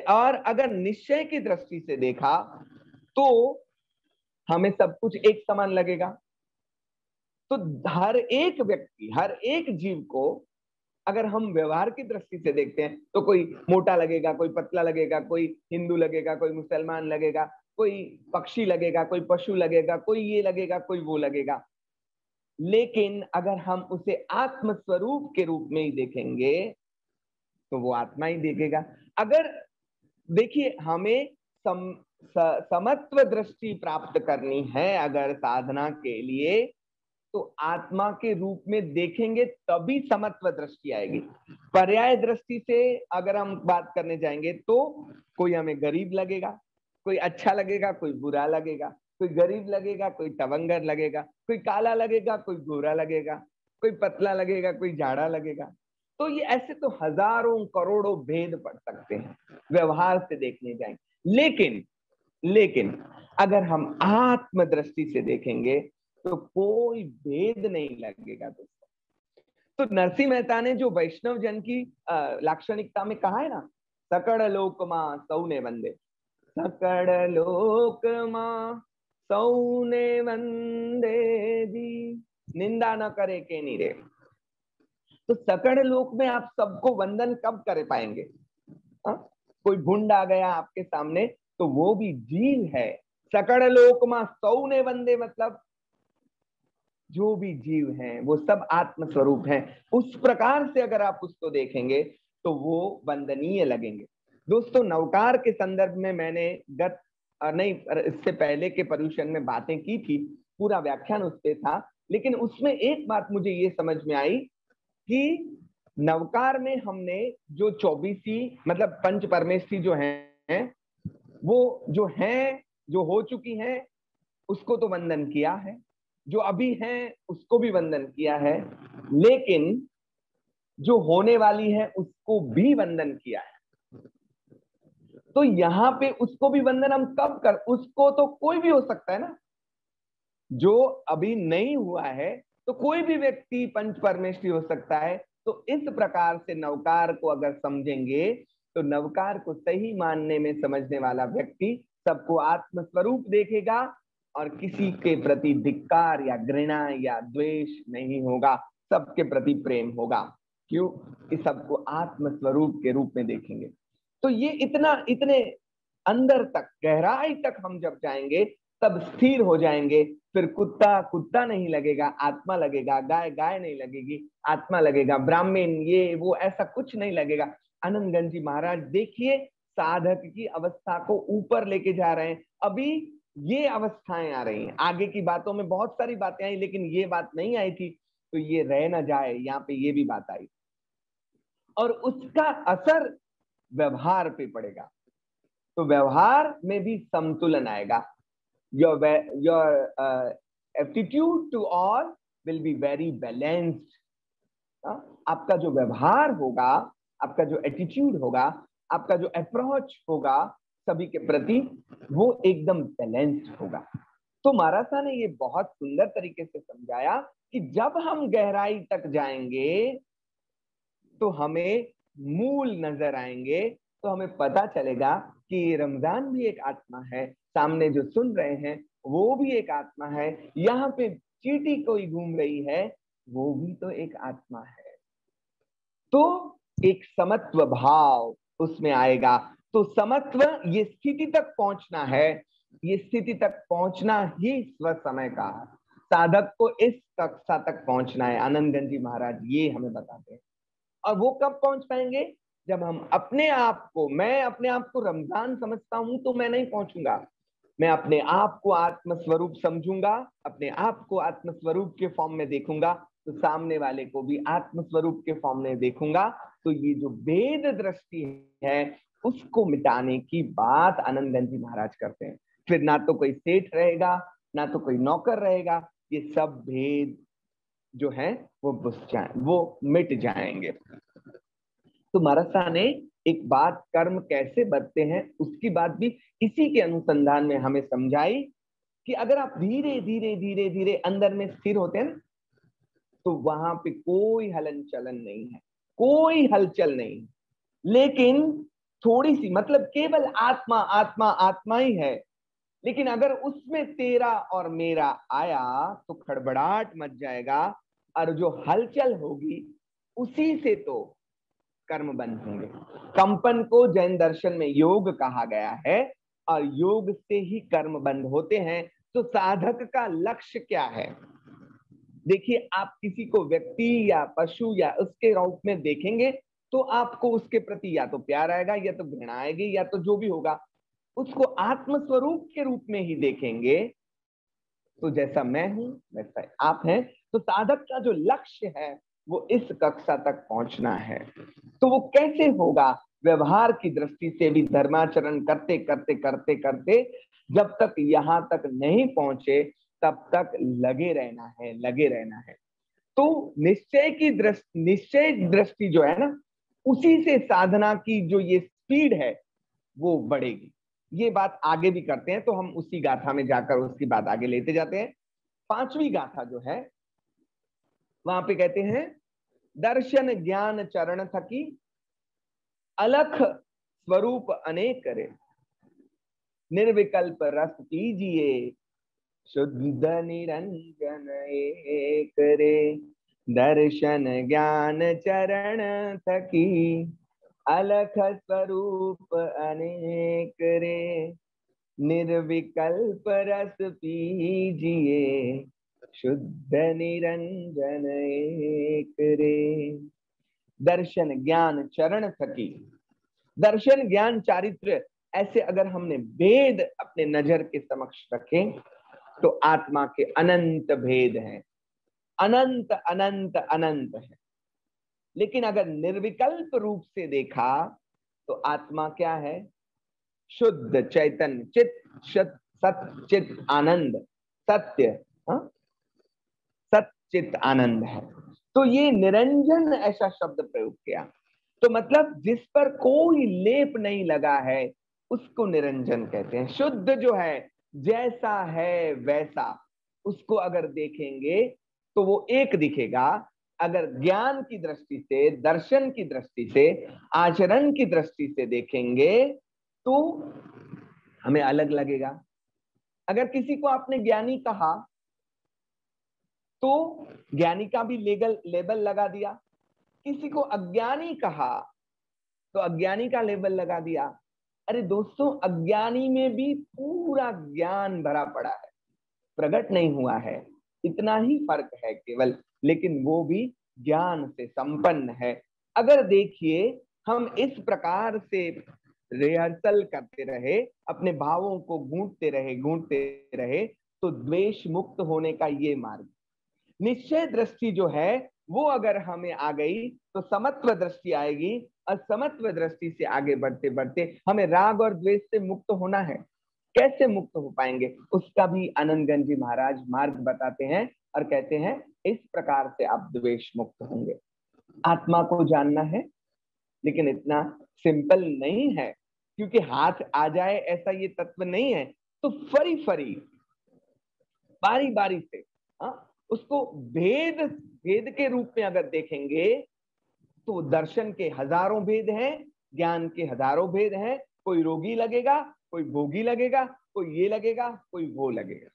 और अगर निश्चय की दृष्टि से देखा तो हमें सब कुछ एक समान लगेगा। तो हर एक व्यक्ति, हर एक जीव को अगर हम व्यवहार की दृष्टि से देखते हैं तो कोई मोटा लगेगा, कोई पतला लगेगा, कोई हिंदू लगेगा, कोई मुसलमान लगेगा, कोई पक्षी लगेगा, कोई पशु लगेगा, कोई ये लगेगा, कोई वो लगेगा। लेकिन अगर हम उसे आत्म स्वरूप के रूप में ही देखेंगे तो वो आत्मा ही देखेगा। अगर देखिए, हमें समत्व दृष्टि प्राप्त करनी है अगर साधना के लिए, तो आत्मा के रूप में देखेंगे तभी समत्व दृष्टि आएगी। पर्याय दृष्टि से अगर हम बात करने जाएंगे तो कोई हमें गरीब लगेगा, कोई अच्छा लगेगा, कोई बुरा लगेगा, कोई गरीब लगेगा, कोई तवंगर लगेगा, कोई काला लगेगा, कोई गोरा लगेगा, कोई पतला लगेगा, कोई झाड़ा लगेगा। तो ये ऐसे तो हजारों करोड़ों भेद पड़ सकते हैं व्यवहार से देखने जाएंगे। लेकिन अगर हम आत्म दृष्टि से देखेंगे तो कोई भेद नहीं लगेगा दोस्तों। तो नरसिंह मेहता ने जो वैष्णव जन की लाक्षणिकता में कहा है ना, सकड़ लोक मां सौने वंदे, सकड़ लोक मां सौने वंदे जी, निंदा न करे के नीरे। तो सकड़ लोक में आप सबको वंदन कब कर पाएंगे? कोई भुंड आ गया आपके सामने तो वो भी जीव है। सकड़ लोक मां सौने वंदे मतलब जो भी जीव हैं वो सब आत्म स्वरूप हैं। उस प्रकार से अगर आप उसको देखेंगे तो वो वंदनीय लगेंगे। दोस्तों, नवकार के संदर्भ में मैंने नहीं, इससे पहले के पर्यूषण में बातें की थी, पूरा व्याख्यान उस पे था। लेकिन उसमें एक बात मुझे ये समझ में आई कि नवकार में हमने जो 24 मतलब पंच परमेष्ठी जो हैं वो जो हैं, जो हो चुकी हैं, उसको तो वंदन किया है। जो अभी है उसको भी वंदन किया है, लेकिन जो होने वाली है उसको भी वंदन किया है। तो यहाँ पे उसको भी वंदन हम कब कर, उसको तो कोई भी हो सकता है ना, जो अभी नहीं हुआ है तो कोई भी व्यक्ति पंच परमेष्ठी हो सकता है। तो इस प्रकार से नवकार को अगर समझेंगे तो नवकार को सही मानने में समझने वाला व्यक्ति सबको आत्मस्वरूप देखेगा और किसी के प्रति धिक्कार या घृणा या द्वेष नहीं होगा, सबके प्रति प्रेम होगा। क्यों? कि सबको आत्मस्वरूप के रूप में देखेंगे। तो ये इतने अंदर तक, गहराई तक हम जब जाएंगे तब स्थिर हो जाएंगे। फिर कुत्ता कुत्ता नहीं लगेगा, आत्मा लगेगा, गाय गाय नहीं लगेगी, आत्मा लगेगा, ब्राह्मण ये वो ऐसा कुछ नहीं लगेगा। आनंदगंज जी महाराज देखिए साधक की अवस्था को ऊपर लेके जा रहे हैं। अभी ये अवस्थाएं आ रही हैं, आगे की बातों में बहुत सारी बातें आई, लेकिन ये बात नहीं आई थी, तो ये रह ना जाए, यहाँ पे ये भी बात आई और उसका असर व्यवहार पे पड़ेगा। तो व्यवहार में भी संतुलन आएगा। your attitude to all will be very balanced। आपका जो व्यवहार होगा, आपका जो एटीट्यूड होगा, आपका जो अप्रोच होगा सभी के प्रति, वो एकदम बैलेंस्ड होगा। तो महाराज साहब ने ये बहुत सुंदर तरीके से समझाया कि जब हम गहराई तक जाएंगे तो हमें मूल नजर आएंगे, तो हमें पता चलेगा कि रमजान भी एक आत्मा है, सामने जो सुन रहे हैं वो भी एक आत्मा है, यहाँ पे चींटी कोई घूम रही है वो भी तो एक आत्मा है। तो एक समत्व भाव उसमें आएगा। तो समत्व, ये स्थिति तक पहुंचना है, ये स्थिति तक पहुंचना ही स्व समय का साधक को इस कक्षा तक पहुंचना है। आनंदगंज जी महाराज ये हमें बताते हैं। और वो कब पहुंच पाएंगे? जब हम अपने आप को, मैं अपने आप को रमजान समझता हूं तो मैं नहीं पहुंचूंगा, मैं अपने आप को आत्मस्वरूप समझूंगा, अपने आप को आत्मस्वरूप के फॉर्म में देखूंगा, तो सामने वाले को भी आत्मस्वरूप के फॉर्म में देखूंगा। तो ये जो भेद दृष्टि है उसको मिटाने की बात आनंदगंज जी महाराज करते हैं। फिर ना तो कोई सेठ रहेगा, ना तो कोई नौकर रहेगा, ये सब भेद जो है वो मिट जाएंगे। तो महाराज साहब ने एक बात, कर्म कैसे बढ़ते हैं उसकी बात भी इसी के अनुसंधान में हमें समझाई कि अगर आप धीरे धीरे धीरे धीरे अंदर में स्थिर होते हैं ना, तो वहां पे कोई हलन चलन नहीं है, कोई हलचल नहीं, लेकिन थोड़ी सी, मतलब केवल आत्मा आत्मा आत्मा ही है। लेकिन अगर उसमें तेरा और मेरा आया तो खड़बड़ाहट मच जाएगा, और जो हलचल होगी उसी से तो कर्म बंद होंगे। कंपन को जैन दर्शन में योग कहा गया है और योग से ही कर्म बंद होते हैं। तो साधक का लक्ष्य क्या है? देखिए, आप किसी को व्यक्ति या पशु या उसके रूप में देखेंगे तो आपको उसके प्रति या तो प्यार आएगा या तो घृणा आएगी या तो जो भी होगा, उसको आत्मस्वरूप के रूप में ही देखेंगे। तो जैसा मैं हूं वैसा आप हैं। तो साधक का जो लक्ष्य है वो इस कक्षा तक पहुंचना है। तो वो कैसे होगा? व्यवहार की दृष्टि से भी धर्माचरण करते करते करते करते जब तक यहाँ तक नहीं पहुंचे तब तक लगे रहना है, लगे रहना है। तो निश्चय दृष्टि जो है ना, उसी से साधना की जो ये स्पीड है वो बढ़ेगी। ये बात आगे भी करते हैं, तो हम उसी गाथा में जाकर उसकी बात आगे लेते जाते हैं। 5वीं गाथा जो है वहां पे कहते हैं, दर्शन ज्ञान चरण थकी अलख स्वरूप अनेक करे, निर्विकल्प रस पीजिए शुद्ध निरंजन एक रे। दर्शन ज्ञान चरण थकी अलख स्वरूप अनेक रे, निर्विकल्प रस पीजिए शुद्ध निरंजन एक रे। दर्शन ज्ञान चरण थकी, दर्शन ज्ञान चारित्र, ऐसे अगर हमने भेद अपने नजर के समक्ष रखे तो आत्मा के अनंत भेद हैं, अनंत अनंत अनंत है। लेकिन अगर निर्विकल्प रूप से देखा तो आत्मा क्या है? शुद्ध चैतन्य चित सत चित आनंद सत्य। चित आनंद है। तो ये निरंजन ऐसा शब्द प्रयोग किया, तो मतलब जिस पर कोई लेप नहीं लगा है उसको निरंजन कहते हैं। शुद्ध जो है, जैसा है वैसा, उसको अगर देखेंगे तो वो एक दिखेगा। अगर ज्ञान की दृष्टि से, दर्शन की दृष्टि से, आचरण की दृष्टि से देखेंगे तो हमें अलग लगेगा। अगर किसी को आपने ज्ञानी कहा तो ज्ञानी का भी लेबल लगा दिया, किसी को अज्ञानी कहा तो अज्ञानी का लेबल लगा दिया। अरे दोस्तों, अज्ञानी में भी पूरा ज्ञान भरा पड़ा है, प्रकट नहीं हुआ है, इतना ही फर्क है केवल, लेकिन वो भी ज्ञान से संपन्न है। अगर देखिए हम इस प्रकार से रिहर्सल करते रहे, अपने भावों को गूंथते रहे तो द्वेष मुक्त होने का ये मार्ग। निश्चय दृष्टि जो है वो अगर हमें आ गई तो समत्व दृष्टि आएगी, और समत्व दृष्टि से आगे बढ़ते बढ़ते हमें राग और द्वेष से मुक्त होना है। कैसे मुक्त हो पाएंगे उसका भी आनंदगंज जी महाराज मार्ग बताते हैं और कहते हैं इस प्रकार से आप द्वेष मुक्त होंगे। आत्मा को जानना है, लेकिन इतना सिंपल नहीं है, क्योंकि हाथ आ जाए ऐसा ये तत्व नहीं है। तो फरी फरी बारी बारी से, हाँ, उसको भेद भेद के रूप में अगर देखेंगे तो दर्शन के हजारों भेद हैं, ज्ञान के हजारों भेद हैं। कोई रोगी लगेगा, कोई भोगी लगेगा, कोई ये लगेगा, कोई वो लगेगा।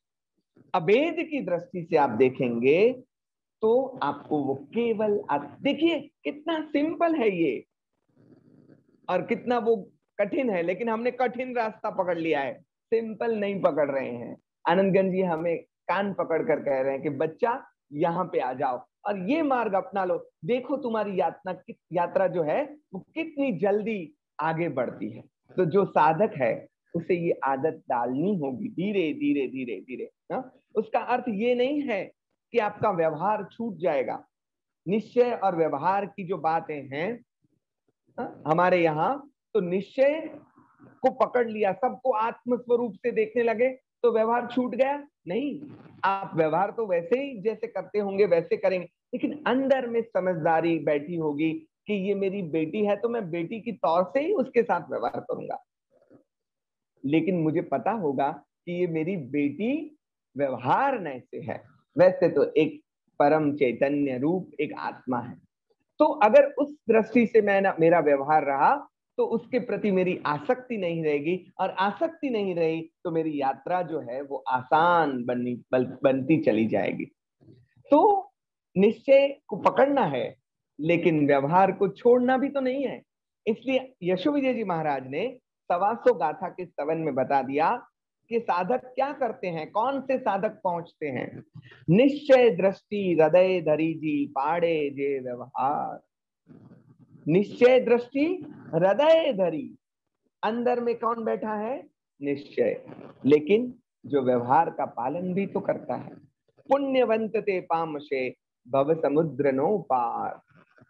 अभेद की दृष्टि से आप देखेंगे तो आपको वो केवल, देखिए कितना सिंपल है ये और कितना वो कठिन है, लेकिन हमने कठिन रास्ता पकड़ लिया है, सिंपल नहीं पकड़ रहे हैं। आनंदगंज जी हमें कान पकड़ कर कह रहे हैं कि बच्चा यहाँ पे आ जाओ और ये मार्ग अपना लो, देखो तुम्हारी यात्रा जो है वो कितनी जल्दी आगे बढ़ती है। तो जो साधक है उसे ये आदत डालनी होगी, धीरे धीरे धीरे धीरे। उसका अर्थ ये नहीं है कि आपका व्यवहार छूट जाएगा। निश्चय और व्यवहार की जो बातें हैं हमारे यहाँ, तो निश्चय को पकड़ लिया, सबको आत्म स्वरूप से देखने लगे तो व्यवहार छूट गया? नहीं, आप व्यवहार तो वैसे ही जैसे करते होंगे वैसे करेंगे, लेकिन अंदर में समझदारी बैठी होगी कि ये मेरी बेटी है तो मैं बेटी की तौर से ही उसके साथ व्यवहार करूंगा। लेकिन मुझे पता होगा कि ये मेरी बेटी व्यवहार न से है, वैसे तो एक परम चैतन्य रूप एक आत्मा है। तो अगर उस दृष्टि से मेरा व्यवहार रहा तो उसके प्रति मेरी आसक्ति नहीं रहेगी, और आसक्ति नहीं रही तो मेरी यात्रा जो है वो आसान बनती चली जाएगी। तो निश्चय को पकड़ना है, लेकिन व्यवहार को छोड़ना भी तो नहीं है। इसलिए यशो विजय जी महाराज ने 125 गाथा के स्तवन में बता दिया कि साधक क्या करते हैं, कौन से साधक पहुंचते हैं। निश्चय दृष्टि हृदय धरी जी पाड़े जे व्यवहार। निश्चय दृष्टि हृदय धरी, अंदर में कौन बैठा है? निश्चय, लेकिन जो व्यवहार का पालन भी तो करता है। पुण्यवंत ते पामशे भव समुद्र नो पार,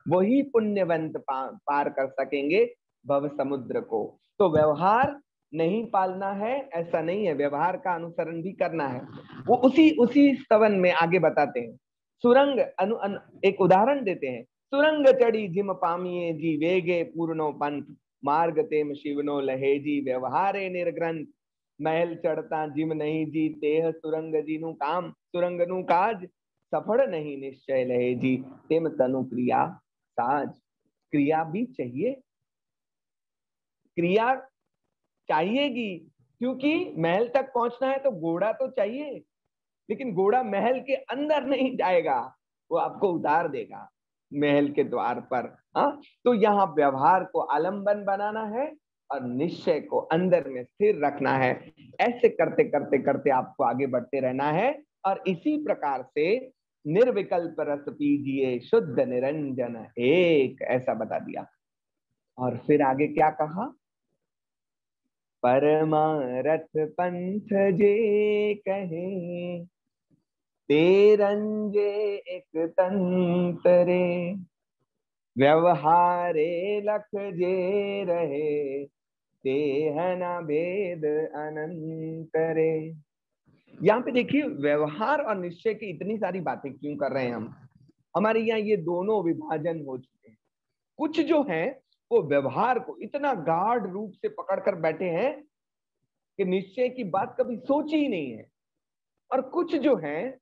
वही पुण्यवंत पार कर सकेंगे भव समुद्र को। तो व्यवहार नहीं पालना है ऐसा नहीं है, व्यवहार का अनुसरण भी करना है। वो उसी स्तवन में आगे बताते हैं। सुरंग एक उदाहरण देते हैं। सुरंग चढ़ी जिम पामिये जी वेगे पूर्णो पंथ, मार्ग तेम शिवनो लहे जी व्यवहारे निर्ग्रंथ। महल चढ़ता जिम नहीं जी तेह सुरंग जीनु काम, सुरंग नु काज सफल नहीं निश्चय लहे जी तेम तनु क्रिया साज। क्रिया भी चाहिए, क्रिया चाहिएगी, क्योंकि महल तक पहुंचना है तो घोड़ा तो चाहिए, लेकिन घोड़ा महल के अंदर नहीं जाएगा, वो आपको उतार देगा महल के द्वार पर। हाँ, तो यहाँ व्यवहार को आलंबन बनाना है और निश्चय को अंदर में स्थिर रखना है। ऐसे करते करते करते आपको आगे बढ़ते रहना है, और इसी प्रकार से निर्विकल्प रस पीजिए शुद्ध निरंजन एक, ऐसा बता दिया। और फिर आगे क्या कहा? परमारथ पंथ जे कहे ते रंजे एक तंतरे, व्यवहारे लख जे रहे ते है न भेद अनंतरे। यहाँ पे देखिए व्यवहार और निश्चय की इतनी सारी बातें क्यों कर रहे हैं हम। हमारे यहाँ ये दोनों विभाजन हो चुके हैं। कुछ जो हैं वो व्यवहार को इतना गाढ़ रूप से पकड़कर बैठे हैं कि निश्चय की बात कभी सोची ही नहीं है, और कुछ जो हैं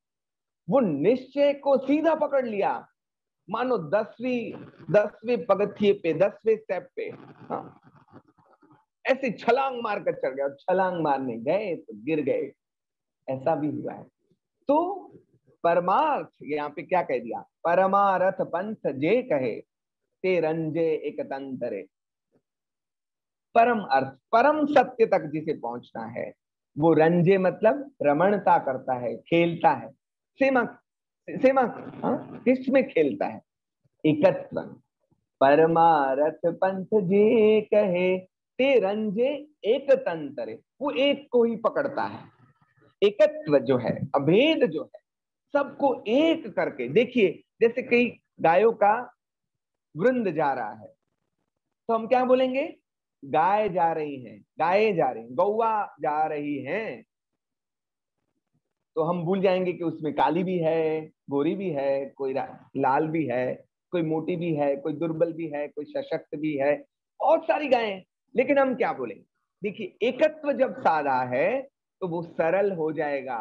वो निश्चय को सीधा पकड़ लिया, मानो 10वीं पगथिये पे 10वें स्टेप पे, हाँ, ऐसे छलांग मार कर चढ़ गया, और छलांग मारने गए तो गिर गए। ऐसा भी हुआ है। तो परमार्थ यहाँ पे क्या कह दिया, परमारथ पंथ जे कहे ते रंजे एक तंतरे। परम अर्थ, परम सत्य तक जिसे पहुंचना है वो रंजे मतलब रमणता करता है, खेलता है। सेमा सेमा, हाँ, किसमें खेलता है, एकत्व। परमारथ पंथ जे कहे ते रंजे एक तंतरे, वो एक को ही पकड़ता है। एकत्व जो है, अभेद जो है, सबको एक करके। देखिए जैसे कई गायों का वृंद जा रहा है तो हम क्या बोलेंगे, गाय जा रही हैं, गायें जा रही हैं, गौवा जा रही हैं। तो हम भूल जाएंगे कि उसमें काली भी है, गोरी भी है, कोई लाल भी है, कोई मोटी भी है, कोई दुर्बल भी है, कोई सशक्त भी है, बहुत सारी गायें। लेकिन हम क्या बोलेंगे, देखिए एकत्व जब साधा है तो वो सरल हो जाएगा,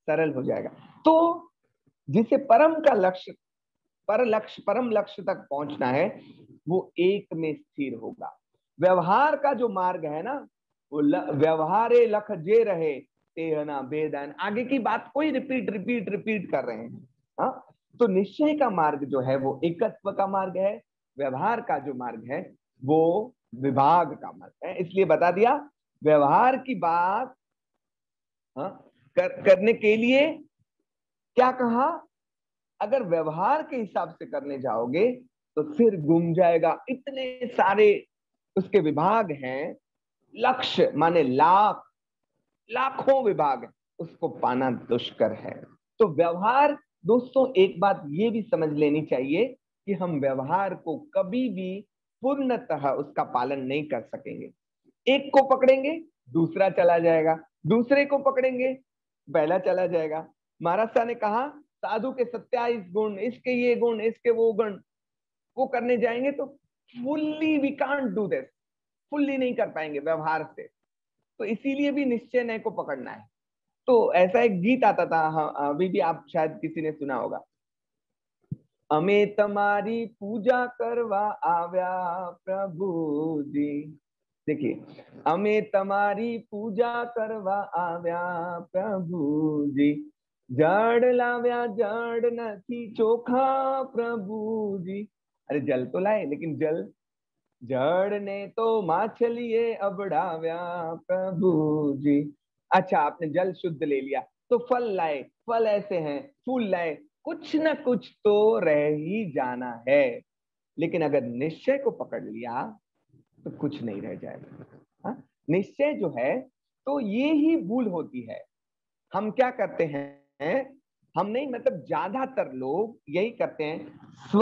सरल हो जाएगा। तो जिसे परम का लक्ष्य, परम लक्ष्य तक पहुंचना है वो एक में स्थिर होगा। व्यवहार का जो मार्ग है ना, वो व्यवहारे लख जे रहे तेहना बेदन, आगे की बात कोई रिपीट रिपीट रिपीट कर रहे हैं। हाँ, तो निश्चय का मार्ग जो है वो एकत्व का मार्ग है, व्यवहार का जो मार्ग है वो विभाग का मार्ग है। इसलिए बता दिया व्यवहार की बात, हाँ, करने के लिए क्या कहा, अगर व्यवहार के हिसाब से करने जाओगे तो फिर गुम जाएगा। इतने सारे उसके विभाग हैं, लक्ष्य माने लाख, लाखों विभाग है, उसको पाना दुष्कर है। तो व्यवहार, दोस्तों एक बात ये भी समझ लेनी चाहिए कि हम व्यवहार को कभी भी पूर्णतः उसका पालन नहीं कर सकेंगे। एक को पकड़ेंगे दूसरा चला जाएगा, दूसरे को पकड़ेंगे पहला चला जाएगा। महाराज साहब ने कहा साधु के 27 गुण, इसके ये गुण, इसके वो गुण, वो करने जाएंगे तो fully we can't do this, fully नहीं कर पाएंगे व्यवहार से। तो इसीलिए भी निश्चय नय को पकड़ना है। तो ऐसा एक गीत आता था, हाँ, अभी भी आप शायद किसी ने सुना होगा, अमे तमारी पूजा करवा आव्या प्रभु जी। देखिए, अमे तमारी पूजा करवा आव्या प्रभु जी, जड़ लाव्या जड़ नथी चोखा प्रभु जी। अरे जल तो लाए, लेकिन जल, जड़ ने तो माछलिए अबड़ाव्या प्रभु जी। अच्छा, आपने जल शुद्ध ले लिया तो फल लाए, फल ऐसे हैं, फूल लाए, कुछ ना कुछ तो रह ही जाना है। लेकिन अगर निश्चय को पकड़ लिया तो कुछ नहीं रह जाएगा। हाँ? निश्चय जो है, तो ये ही भूल होती है। हम क्या करते हैं, हम नहीं, मतलब ज्यादातर लोग यही करते हैं, स्व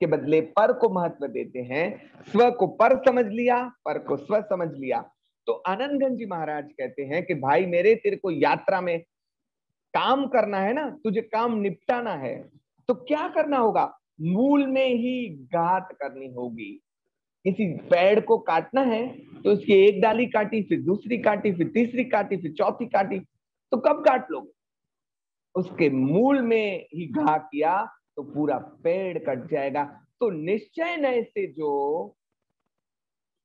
के बदले पर को महत्व देते हैं। स्व को पर समझ लिया, पर को स्व समझ लिया। तो आनंदगंज जी महाराज कहते हैं कि भाई मेरे, तेरे को यात्रा में काम करना है ना, तुझे काम निपटाना है, तो क्या करना होगा, मूल में ही घात करनी होगी। किसी पेड़ को काटना है तो उसकी एक डाली काटी, फिर दूसरी काटी, फिर तीसरी काटी, फिर चौथी काटी, तो कब काट लोगे, उसके मूल में ही घा किया तो पूरा पेड़ कट जाएगा। तो निश्चय नय से जो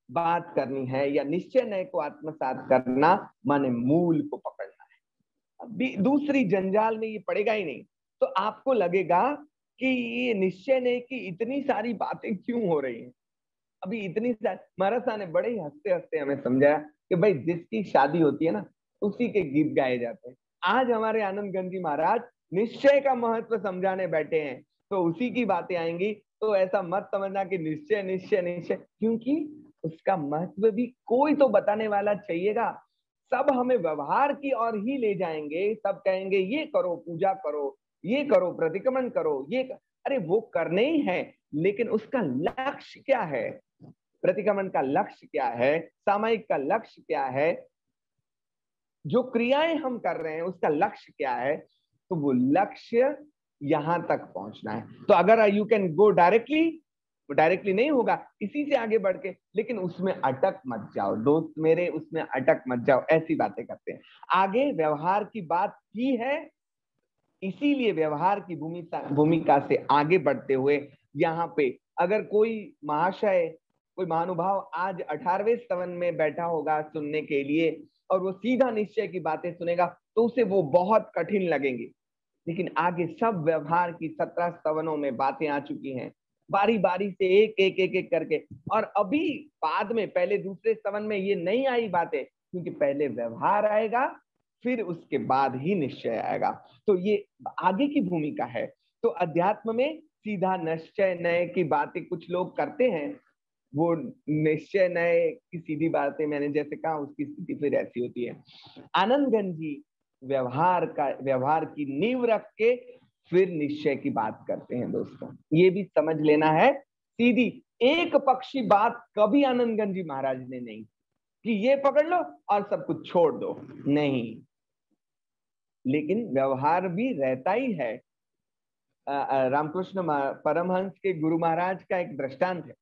बात करनी है, या निश्चय नय को आत्मसात करना, माने मूल को पकड़ना है। अभी दूसरी जंजाल में ये पड़ेगा ही नहीं। तो आपको लगेगा कि ये निश्चय नय की इतनी सारी बातें क्यों हो रही हैं, अभी इतनी सारी। महाराज साहब ने बड़े ही हंसते हंसते हमें समझाया कि भाई जिसकी शादी होती है ना, उसी के गीत गाए जाते हैं। आज हमारे आनंदगंज जी महाराज निश्चय का महत्व समझाने बैठे हैं, तो उसी की बातें आएंगी। तो ऐसा मत समझना कि निश्चय निश्चय निश्चय, क्योंकि उसका महत्व भी कोई तो बताने वाला चाहिएगा। सब हमें व्यवहार की ओर ही ले जाएंगे, सब कहेंगे ये करो, पूजा करो, ये करो, प्रतिक्रमण करो, ये अरे वो करने ही है, लेकिन उसका लक्ष्य क्या है, प्रतिक्रमण का लक्ष्य क्या है, सामायिक का लक्ष्य क्या है, जो क्रियाएं हम कर रहे हैं उसका लक्ष्य क्या है, तो वो लक्ष्य यहां तक पहुंचना है। तो अगर यू कैन गो डायरेक्टली नहीं होगा इसी से आगे बढ़ के, लेकिन उसमें अटक मत जाओ दोस्त मेरे, उसमें अटक मत जाओ, ऐसी बातें करते हैं। आगे व्यवहार की बात की है, इसीलिए व्यवहार की भूमिका से आगे बढ़ते हुए यहाँ पे अगर कोई महाशय, कोई महानुभाव आज 18वें स्तवन में बैठा होगा सुनने के लिए और वो सीधा निश्चय की बातें सुनेगा तो उसे वो बहुत कठिन लगेंगे। लेकिन आगे सब व्यवहार की 17 स्तवनों में बातें आ चुकी हैं, बारी बारी से एक एक एक एक करके। और अभी बाद में पहले दूसरे स्तवन में ये नहीं आई बातें, क्योंकि पहले व्यवहार आएगा फिर उसके बाद ही निश्चय आएगा। तो ये आगे की भूमिका है। तो अध्यात्म में सीधा निश्चय नय की बातें कुछ लोग करते हैं, वो निश्चय नय की सीधी बातें मैंने जैसे कहा उसकी स्थिति फिर ऐसी होती है। आनंदगंज जी व्यवहार की नींव रख के फिर निश्चय की बात करते हैं। दोस्तों ये भी समझ लेना है, सीधी एक पक्षी बात कभी आनंदगंज जी महाराज ने नहीं कि ये पकड़ लो और सब कुछ छोड़ दो, नहीं। लेकिन व्यवहार भी रहता ही है। रामकृष्ण परमहंस के गुरु महाराज का एक दृष्टांत है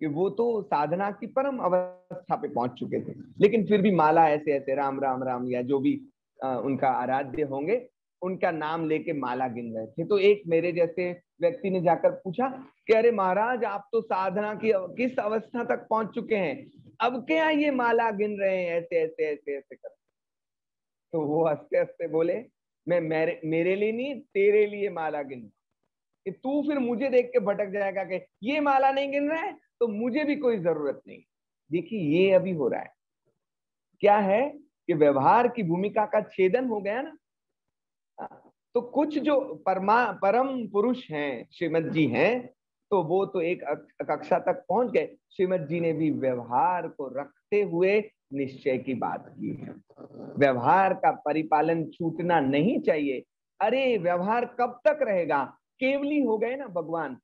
कि वो तो साधना की परम अवस्था पे पहुंच चुके थे, लेकिन फिर भी माला ऐसे ऐसे राम राम राम या जो भी उनका आराध्य होंगे उनका नाम लेके माला गिन रहे थे। तो एक मेरे जैसे व्यक्ति ने जाकर पूछा कि अरे महाराज आप तो साधना की किस अवस्था तक पहुंच चुके हैं, अब क्या ये माला गिन रहे हैं ऐसे ऐसे ऐसे ऐसे कर। तो वो हंसते हंसते बोले मैं मेरे लिए नहीं तेरे लिए माला गिन, कि तू फिर मुझे देख के भटक जाएगा कि ये माला नहीं गिन रहा है तो मुझे भी कोई जरूरत नहीं। देखिए ये अभी हो रहा है, क्या है कि व्यवहार की भूमिका का छेदन हो गया ना। तो कुछ जो परम पुरुष हैं श्रीमद जी हैं, तो वो तो एक कक्षा तक पहुंच गए। श्रीमद जी ने भी व्यवहार को रखते हुए निश्चय की बात की है। व्यवहार का परिपालन छूटना नहीं चाहिए। अरे व्यवहार कब तक रहेगा, केवली हो गए ना भगवान,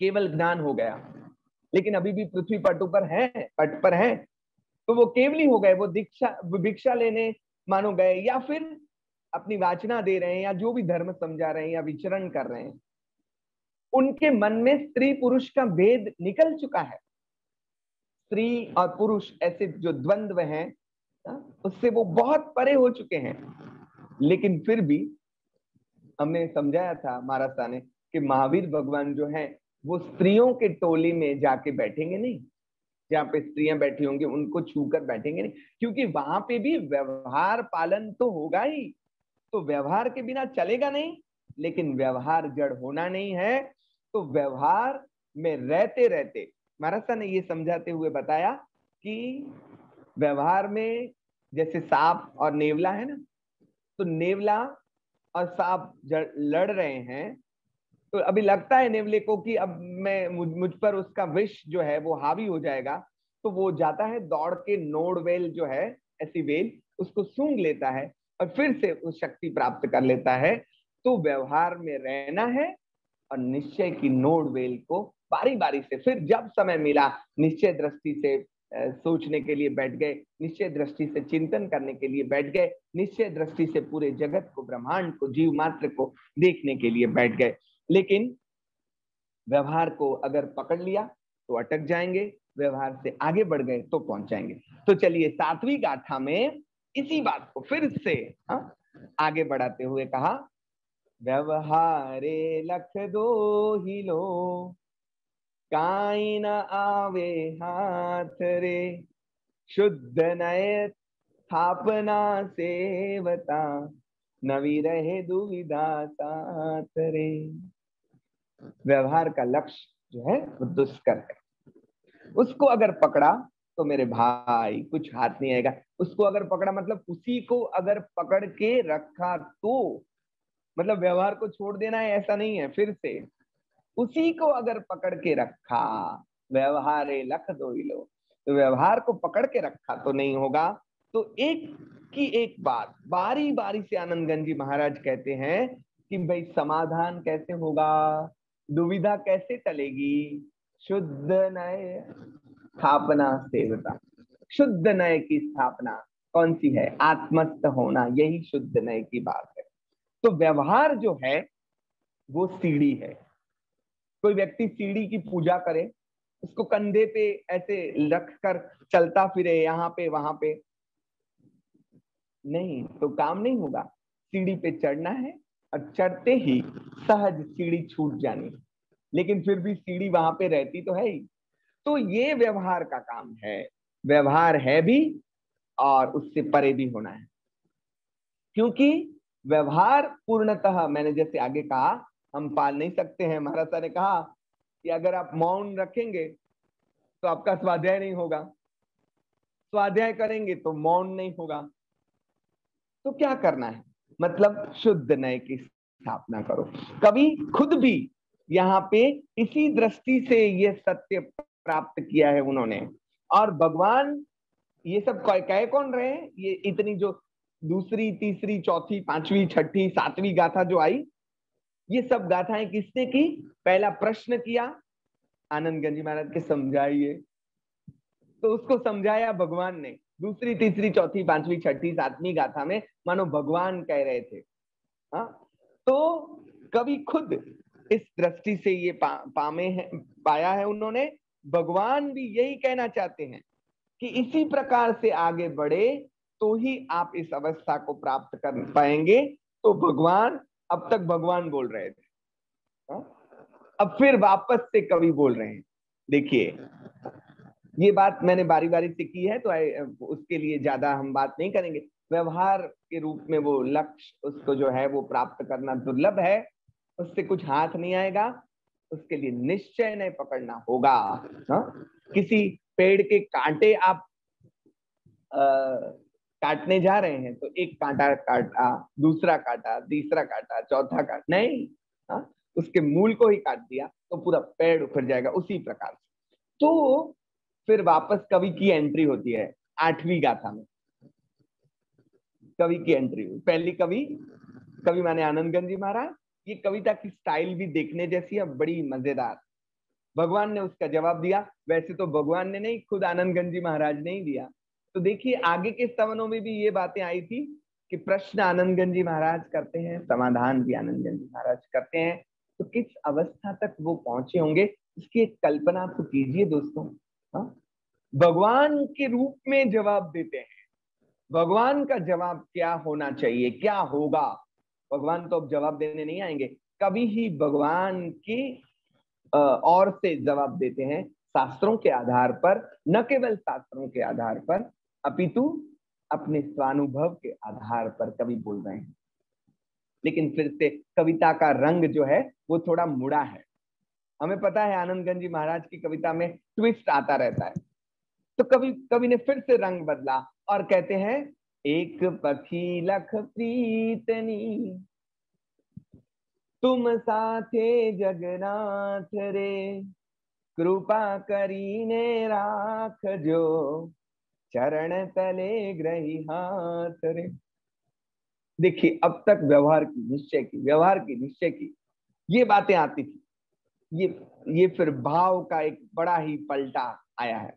केवल ज्ञान हो गया, लेकिन अभी भी पृथ्वी पट पर है। तो वो केवली हो गए, वो भिक्षा लेने मानो गए, या फिर अपनी वाचना दे रहे हैं, या जो भी धर्म समझा रहे हैं, या विचरण कर रहे हैं। उनके मन में स्त्री पुरुष का भेद निकल चुका है। स्त्री और पुरुष ऐसे जो द्वंद्व हैं उससे वो बहुत परे हो चुके हैं। लेकिन फिर भी हमने समझाया था महाराज साहब ने कि महावीर भगवान जो है वो स्त्रियों के टोली में जाके बैठेंगे नहीं, जहाँ पे स्त्रियां बैठी होंगी उनको छूकर बैठेंगे नहीं, क्योंकि वहां पे भी व्यवहार पालन तो होगा ही। तो व्यवहार के बिना चलेगा नहीं, लेकिन व्यवहार जड़ होना नहीं है। तो व्यवहार में रहते रहते महाराज साहब ने ये समझाते हुए बताया कि व्यवहार में जैसे सांप और नेवला है ना, तो नेवला और सांप लड़ रहे हैं, तो अभी लगता है नेवले को कि अब मैं मुझ पर उसका विष जो है वो हावी हो जाएगा, तो वो जाता है दौड़ के नोड वेल जो है ऐसी वेल उसको सूंघ लेता है और फिर से उस शक्ति प्राप्त कर लेता है। तो व्यवहार में रहना है और निश्चय की नोड वेल को बारी बारी से फिर जब समय मिला निश्चय दृष्टि से सोचने के लिए बैठ गए, निश्चय दृष्टि से चिंतन करने के लिए बैठ गए, निश्चय दृष्टि से पूरे जगत को, ब्रह्मांड को, जीव मात्र को देखने के लिए बैठ गए। लेकिन व्यवहार को अगर पकड़ लिया तो अटक जाएंगे, व्यवहार से आगे बढ़ गए तो पहुंच जाएंगे। तो चलिए 7वीं गाथा में इसी बात को फिर से आगे बढ़ाते हुए कहा, व्यवहारे लख दो ही लो, काई न आवे हाथ रे, शुद्ध नय स्थापना सेवता, नवी रहे दुविधा साथ रे। व्यवहार का लक्ष्य जो है वो दुष्कर है, उसको अगर पकड़ा तो मेरे भाई कुछ हाथ नहीं आएगा। उसको अगर पकड़ा मतलब उसी को अगर पकड़ के रखा तो मतलब व्यवहार को छोड़ देना है ऐसा नहीं है। फिर से उसी को अगर पकड़ के रखा, व्यवहारे लख दो ही लो, तो व्यवहार को पकड़ के रखा तो नहीं होगा। तो एक की एक बात बारी बारी से आनंदगंज जी महाराज कहते हैं कि भाई समाधान कैसे होगा, दुविधा कैसे टलेगी, शुद्ध नय स्थापना सेवता, शुद्ध नय की स्थापना, कौन सी है? आत्मस्थ होना, यही शुद्ध नय की बात है। तो व्यवहार जो है वो सीढ़ी है। कोई व्यक्ति सीढ़ी की पूजा करे, उसको कंधे पे ऐसे रख कर चलता फिरे यहाँ पे वहां पे, नहीं तो काम नहीं होगा। सीढ़ी पे चढ़ना है और चढ़ते ही सहज सीढ़ी छूट जानी, लेकिन फिर भी सीढ़ी वहां पे रहती तो है ही। तो ये व्यवहार का काम है, व्यवहार है भी और उससे परे भी होना है। क्योंकि व्यवहार पूर्णतः, मैंने जैसे आगे कहा, हम पाल नहीं सकते हैं। महाराज साहब ने कहा कि अगर आप मौन रखेंगे तो आपका स्वाध्याय नहीं होगा, स्वाध्याय करेंगे तो मौन नहीं होगा। तो क्या करना है? मतलब शुद्ध नय की स्थापना करो। कभी खुद भी यहाँ पे इसी दृष्टि से ये सत्य प्राप्त किया है उन्होंने। और भगवान ये सब कह कौन रहे हैं? ये इतनी जो दूसरी, तीसरी, चौथी, पांचवी, छठी, सातवीं गाथा जो आई, ये सब गाथाएं किसने की? पहला प्रश्न किया आनंद गंज महाराज के, समझाइए। तो उसको समझाया भगवान ने। दूसरी, तीसरी, चौथी, पांचवी, छठी, सातवीं गाथा में मानो भगवान कह रहे थे। हाँ, तो कभी खुद इस दृष्टि से ये पाया है उन्होंने। भगवान भी यही कहना चाहते हैं कि इसी प्रकार से आगे बढ़े तो ही आप इस अवस्था को प्राप्त कर पाएंगे। तो भगवान, अब तक भगवान बोल रहे थे, हाँ? अब फिर वापस से कवि बोल रहे हैं। देखिए, ये बात मैंने बारी बारी से की है, तो उसके लिए ज्यादा हम बात नहीं करेंगे। व्यवहार के रूप में वो लक्ष्य, उसको जो है वो प्राप्त करना दुर्लभ है, उससे कुछ हाथ नहीं आएगा। उसके लिए निश्चय नहीं पकड़ना होगा। हाँ? किसी पेड़ के कांटे आप काटने जा रहे हैं तो एक कांटा काटा, दूसरा काटा, तीसरा काटा, चौथा काट नहीं, हाँ? उसके मूल को ही काट दिया तो पूरा पेड़ उखड़ जाएगा। उसी प्रकार से तो फिर वापस कवि की एंट्री होती है 8वीं गाथा में। कवि की एंट्री हुई। पहली कवि माने आनंदगंज जी महाराज। ये कविता की स्टाइल भी देखने जैसी है, बड़ी मजेदार। भगवान ने उसका जवाब दिया। वैसे तो भगवान ने नहीं, खुद आनंदगंज जी महाराज ने ही दिया। तो देखिए, आगे के स्तवनों में भी ये बातें आई थी कि प्रश्न आनंदगंज जी महाराज करते हैं, समाधान भी आनंदगंज जी महाराज करते हैं। तो किस अवस्था तक वो पहुंचे होंगे, इसकी एक कल्पना तो कीजिए दोस्तों। हाँ? भगवान के रूप में जवाब देते हैं। भगवान का जवाब क्या होना चाहिए, क्या होगा? भगवान तो अब जवाब देने नहीं आएंगे, कभी ही भगवान की और से जवाब देते हैं, शास्त्रों के आधार पर, न केवल शास्त्रों के आधार पर अपितु अपने स्वानुभव के आधार पर कवि बोल रहे हैं। लेकिन फिर से कविता का रंग जो है वो थोड़ा मुड़ा है। हमें पता है आनंदगंज जी महाराज की कविता में ट्विस्ट आता रहता है। तो कवि ने फिर से रंग बदला और कहते हैं, एक पखी लख प्रीतनी, तुम साथे जगन्नाथ रे, कृपा करीने राख जो, चरण तले ग्रही हाथ रे। देखिए, अब तक व्यवहार की निश्चय की ये बातें आती थी। ये फिर भाव का एक बड़ा ही पलटा आया है।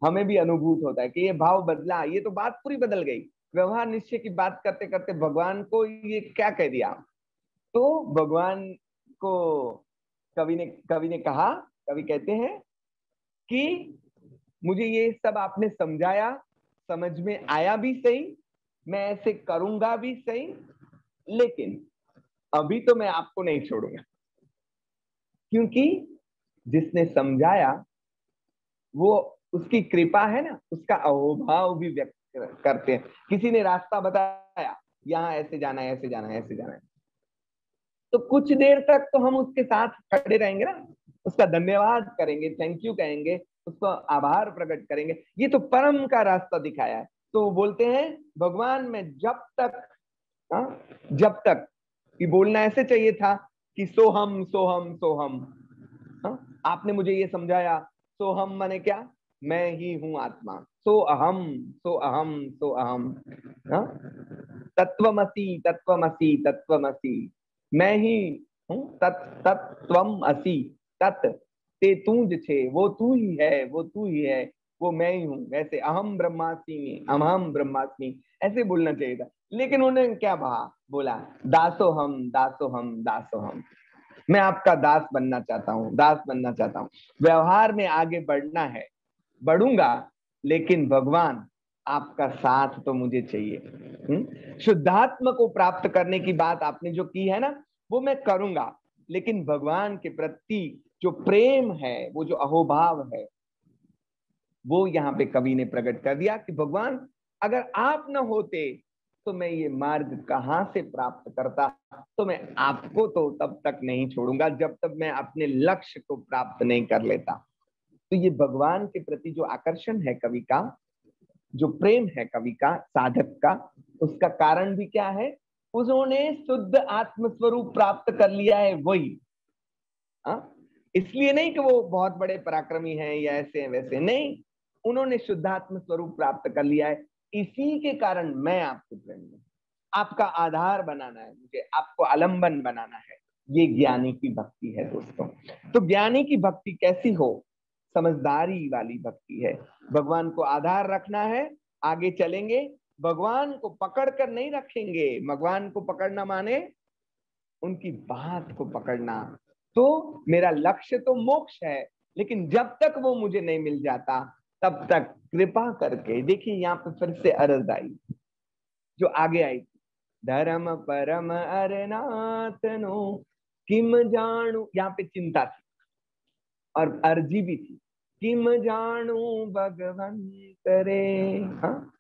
हमें भी अनुभूत होता है कि ये भाव बदला, ये तो बात पूरी बदल गई। व्यवहार निश्चय की बात करते करते भगवान को ये क्या कह दिया? तो भगवान को कवि ने कहा, कवि कहते हैं कि मुझे ये सब आपने समझाया, समझ में आया भी सही, मैं ऐसे करूंगा भी सही, लेकिन अभी तो मैं आपको नहीं छोड़ूंगा। क्योंकि जिसने समझाया वो, उसकी कृपा है ना, उसका अहोभाव भी व्यक्त करते हैं। किसी ने रास्ता बताया, यहाँ ऐसे जाना है, ऐसे जाना है, ऐसे जाना है, तो कुछ देर तक तो हम उसके साथ खड़े रहेंगे ना, उसका धन्यवाद करेंगे, थैंक यू कहेंगे, उसको आभार प्रकट करेंगे। ये तो परम का रास्ता दिखाया है। तो बोलते हैं भगवान में जब तक, हाँ, जब तक, ये बोलना ऐसे चाहिए था कि सोहम सोहम सोहम। हाँ? आपने मुझे ये समझाया, सोहम माने क्या? मैं ही हूं आत्मा। सो अहम, सो अहम, सो अहम। हाँ? तत्वमसि, तत्वमसि, तत्वमसि, मैं ही हूं। तत्वम असि, तत् ते तू छे, वो तू ही है, वो तू ही है। वो मैं ही हूं। वैसे अहम ब्रह्मास्मि, अहम ब्रह्मास्मि ऐसे बोलना चाहिए था, लेकिन उन्होंने क्या बोला, दासोहम दासोहम दासोहम। मैं आपका दास बनना चाहता हूँ, दास बनना चाहता हूँ। व्यवहार में आगे बढ़ना है, बढ़ूंगा, लेकिन भगवान आपका साथ तो मुझे चाहिए। शुद्धात्म को प्राप्त करने की बात आपने जो की है ना, वो मैं करूंगा, लेकिन भगवान के प्रति जो प्रेम है, वो जो अहोभाव है, वो यहाँ पे कवि ने प्रकट कर दिया कि भगवान अगर आप न होते तो मैं ये मार्ग कहां से प्राप्त करता। तो मैं आपको तो तब तक नहीं छोड़ूंगा जब तक मैं अपने लक्ष्य को प्राप्त नहीं कर लेता। तो ये भगवान के प्रति जो आकर्षण है कवि का, जो प्रेम है कवि का, साधक का, उसका कारण भी क्या है, उन्होंने शुद्ध आत्मस्वरूप प्राप्त कर लिया है। वही इसलिए नहीं कि वो बहुत बड़े पराक्रमी हैं या ऐसे हैं वैसे, नहीं, उन्होंने शुद्धात्म स्वरूप प्राप्त कर लिया है। इसी के कारण मैं आपके प्रेम में, आपका आधार बनाना है मुझे, आपको आलंबन बनाना है। ये ज्ञानी की भक्ति है दोस्तों। तो ज्ञानी की भक्ति कैसी हो, समझदारी वाली भक्ति है। भगवान को आधार रखना है, आगे चलेंगे, भगवान को पकड़ कर नहीं रखेंगे। भगवान को पकड़ना माने उनकी बात को पकड़ना। तो मेरा लक्ष्य तो मोक्ष है, लेकिन जब तक वो मुझे नहीं मिल जाता तब तक कृपा करके, देखिए यहाँ पे फिर से अरज आई जो आगे आई, धर्म परम अरनाथ नो किम जानू, यहाँ पे चिंता थी और अर्जी भी थी, किम जानू भगवंत रे। हाँ,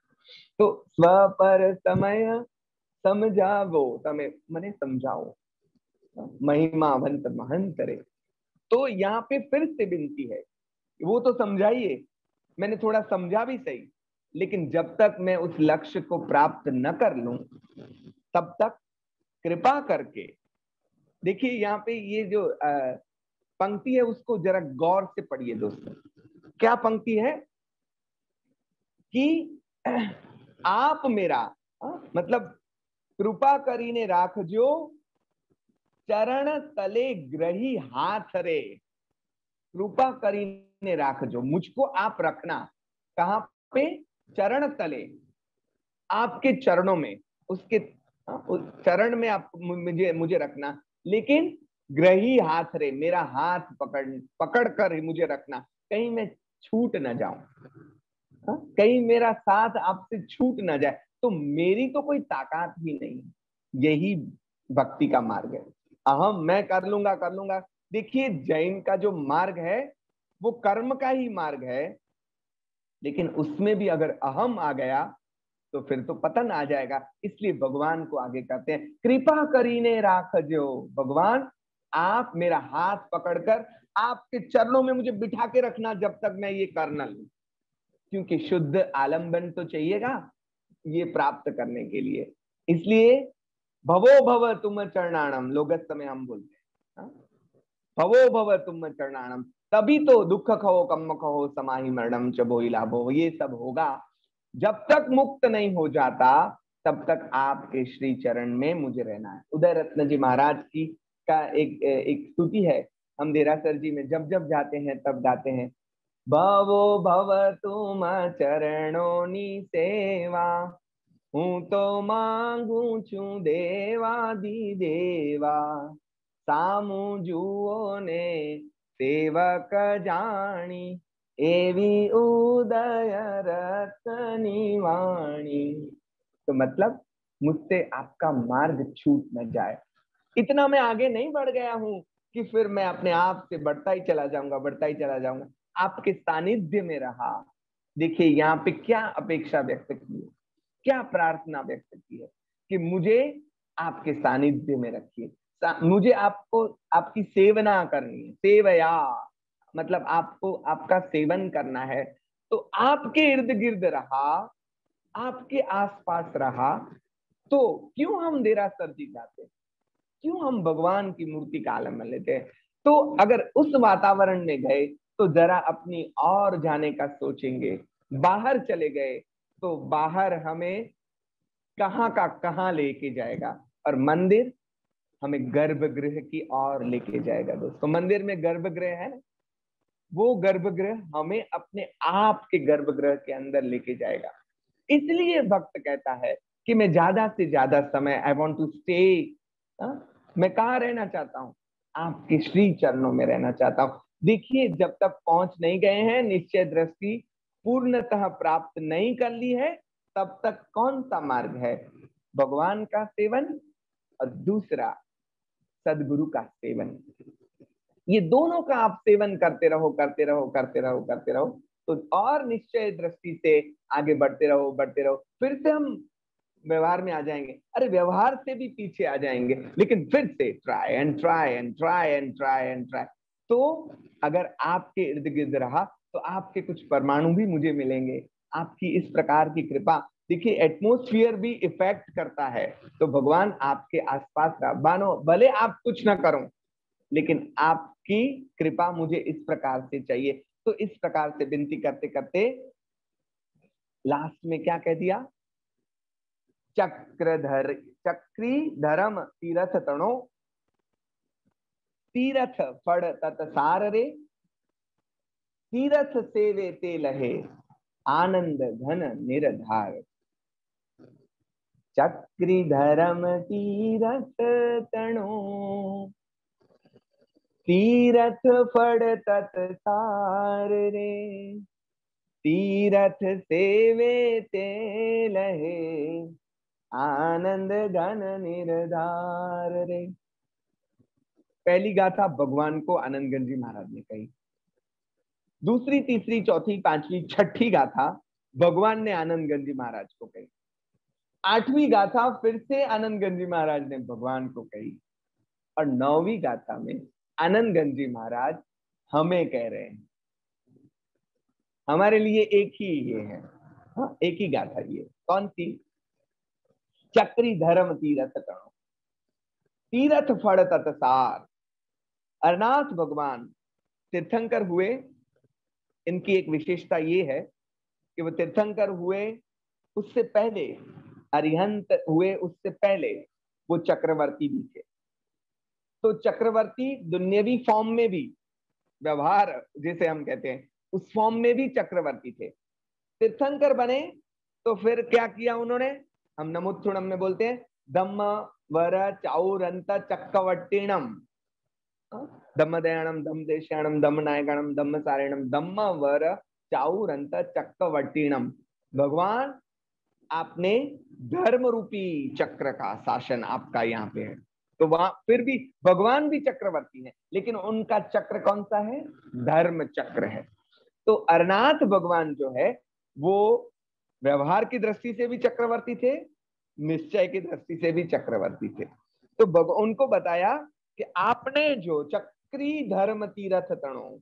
तो स्व पर समय समझावो, समय मने समझाओ, महिमावंत महंत रे। तो यहाँ पे फिर से विनती है, वो तो समझाइए, मैंने थोड़ा समझा भी सही, लेकिन जब तक मैं उस लक्ष्य को प्राप्त न कर लूं तब तक कृपा करके। देखिए यहाँ पे ये जो पंक्ति है उसको जरा गौर से पढ़िए दोस्तों। क्या पंक्ति है कि आप मेरा मतलब कृपा करीने राखजो चरण तले ग्रही हाथ रे। कृपा करीने राखजो, मुझको आप रखना कहां पे, चरण तले, आपके चरणों में, उसके उस चरण में आप मुझे रखना, लेकिन ग्रही हाथ रे, मेरा हाथ पकड़ कर मुझे रखना, कहीं मैं छूट ना जाऊं, कहीं मेरा साथ आपसे छूट ना जाए। तो मेरी तो कोई ताकत ही नहीं। यही भक्ति का मार्ग है। अहम मैं कर लूंगा कर लूंगा। देखिए जैन का जो मार्ग है वो कर्म का ही मार्ग है, लेकिन उसमें भी अगर अहम आ गया तो फिर तो पतन आ जाएगा। इसलिए भगवान को आगे कहते हैं, कृपा करीने राखजो, भगवान आप मेरा हाथ पकड़कर आपके चरणों में मुझे बिठा के रखना जब तक मैं ये कर न लूं, क्योंकि शुद्ध आलंबन तो चाहिएगा ये प्राप्त करने के लिए। इसलिए भवो भव तुम चरणाणम, लोगस्त में हम बोलते हैं, भवो भव तुम चरणाणम, तभी तो दुख कहो कम कहो समाहि मरणम च भोई लाभो, ये सब होगा। जब तक मुक्त नहीं हो जाता तब तक आपके श्री चरण में मुझे रहना है। उदय रत्न जी महाराज की का एक स्तुति है, हम देरासर जी में जब जब जाते हैं तब गाते हैं, भवो भव तुम चरणों नी सेवा, हूं तो मांगू छू देवादि देवा, सामू जुओ ने सेवक जानी, एवी उदय रतनी वाणी। तो मतलब मुझसे आपका मार्ग छूट न जाए। इतना मैं आगे नहीं बढ़ गया हूं कि फिर मैं अपने आप से बढ़ता ही चला जाऊंगा, बढ़ता ही चला जाऊंगा। आपके सानिध्य में रहा। देखिए यहाँ पे क्या अपेक्षा व्यक्त की है, क्या प्रार्थना व्यक्त की है कि मुझे आपके सानिध्य में रखिए, मुझे आपको आपकी सेवना करनी है। सेवया मतलब आपको आपका सेवन करना है। तो आपके इर्द गिर्द रहा, आपके आसपास रहा, तो क्यों हम देरासर जी जाते, क्यों हम भगवान की मूर्ति का आलम्बन लेते हैं। तो अगर उस वातावरण में गए तो जरा अपनी और जाने का सोचेंगे। बाहर चले गए तो बाहर हमें कहाँ का कहाँ लेके जाएगा, और मंदिर हमें गर्भगृह की ओर लेके जाएगा। दोस्तों मंदिर में गर्भगृह है, वो गर्भगृह हमें अपने आप के गर्भगृह के अंदर लेके जाएगा। इसलिए भक्त कहता है कि मैं ज्यादा से ज्यादा समय, आई वॉन्ट टू स्टे, मैं कहाँ रहना चाहता हूँ? आपके श्री चरणों में रहना चाहता हूँ। देखिए, जब तक पहुंच नहीं गए हैं, निश्चय दृष्टि पूर्णतः प्राप्त नहीं कर ली है, तब तक कौन सा मार्ग है? भगवान का सेवन और दूसरा सदगुरु का सेवन। ये दोनों का आप सेवन करते रहो, करते रहो, करते रहो, करते रहो, तो और निश्चय दृष्टि से आगे बढ़ते रहो, बढ़ते रहो। फिर से हम व्यवहार में आ जाएंगे, अरे व्यवहार से भी पीछे आ जाएंगे, लेकिन फिर से try and try and try and try and try. तो अगर आपके इर्द गिर्द रहा तो आपके कुछ परमाणु भी मुझे मिलेंगे। आपकी इस प्रकार की कृपा, देखिए एटमोस्फियर भी इफेक्ट करता है। तो भगवान आपके आसपास का, मानो भले आप कुछ ना करो, लेकिन आपकी कृपा मुझे इस प्रकार से चाहिए। तो इस प्रकार से विनती करते करते लास्ट में क्या कह दिया? चक्रधर चक्री धर्म तीरथ तणो, तीरथ फड़ तत सार रे, तीरथ सेवे ते लहे, आनंद घन निरधार। चक्री धर्म तीरथ तणो, तीरथ फड़ तत सार रे, तीरथ सेवे ते लहे, आनंद घन निरधार रे। पहली गाथा भगवान को आनंद गंज जी महाराज ने कही। दूसरी, तीसरी, चौथी, पांचवी, छठी गाथा भगवान ने आनंद गंज जी महाराज को कही। आठवीं गाथा फिर से आनंद गंज जी महाराज ने भगवान को कही। और नौवीं गाथा में आनंद गंज जी महाराज हमें कह रहे हैं। हमारे लिए एक ही ये है, हाँ, एक ही गाथा ये। कौन सी? चक्री धर्म तीरथ करो, तीरथ फड़ तत्सार। अरनाथ भगवान तीर्थंकर हुए। इनकी एक विशेषता ये है कि वो तीर्थंकर हुए उससे पहले, अरिहंत हुए उससे पहले वो चक्रवर्ती भी थे। तो चक्रवर्ती दुनियावी फॉर्म में भी, व्यवहार जिसे हम कहते हैं उस फॉर्म में भी चक्रवर्ती थे। तीर्थंकर बने तो फिर क्या किया उन्होंने? हम नमोत्थुणम में बोलते हैं धम्म वर चाउरंत चक्रवर्तीणम, धम्म दयाणम, धम्म देशाणम, धम्म नायकणम, धम्म सारेणम, धम्म वर चाउरंत चक्रवर्तीणम। भगवान, आपने धर्म रूपी चक्र का शासन आपका यहाँ पे है। तो वहां फिर भी भगवान भी चक्रवर्ती है, लेकिन उनका चक्र कौन सा है? धर्म चक्र है। तो अरनाथ भगवान जो है वो व्यवहार की दृष्टि से भी चक्रवर्ती थे, निश्चय की दृष्टि से भी चक्रवर्ती थे। तो उनको बताया कि आपने जो चक्री धर्म तीर्थ तणो,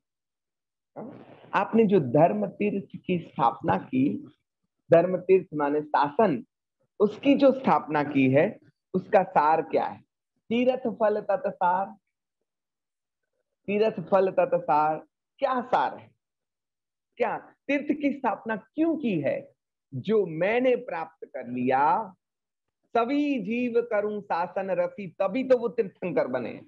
आपने जो धर्म तीर्थ की स्थापना की, धर्म तीर्थ माने शासन, उसकी जो स्थापना की है उसका सार क्या है? तीर्थ फल तत्सार। तीर्थ फल तत्सार क्या सार है? क्या तीर्थ की स्थापना क्यों की है? जो मैंने प्राप्त कर लिया, सभी जीव करूं शासन रसी, तभी तो वो तीर्थंकर बने।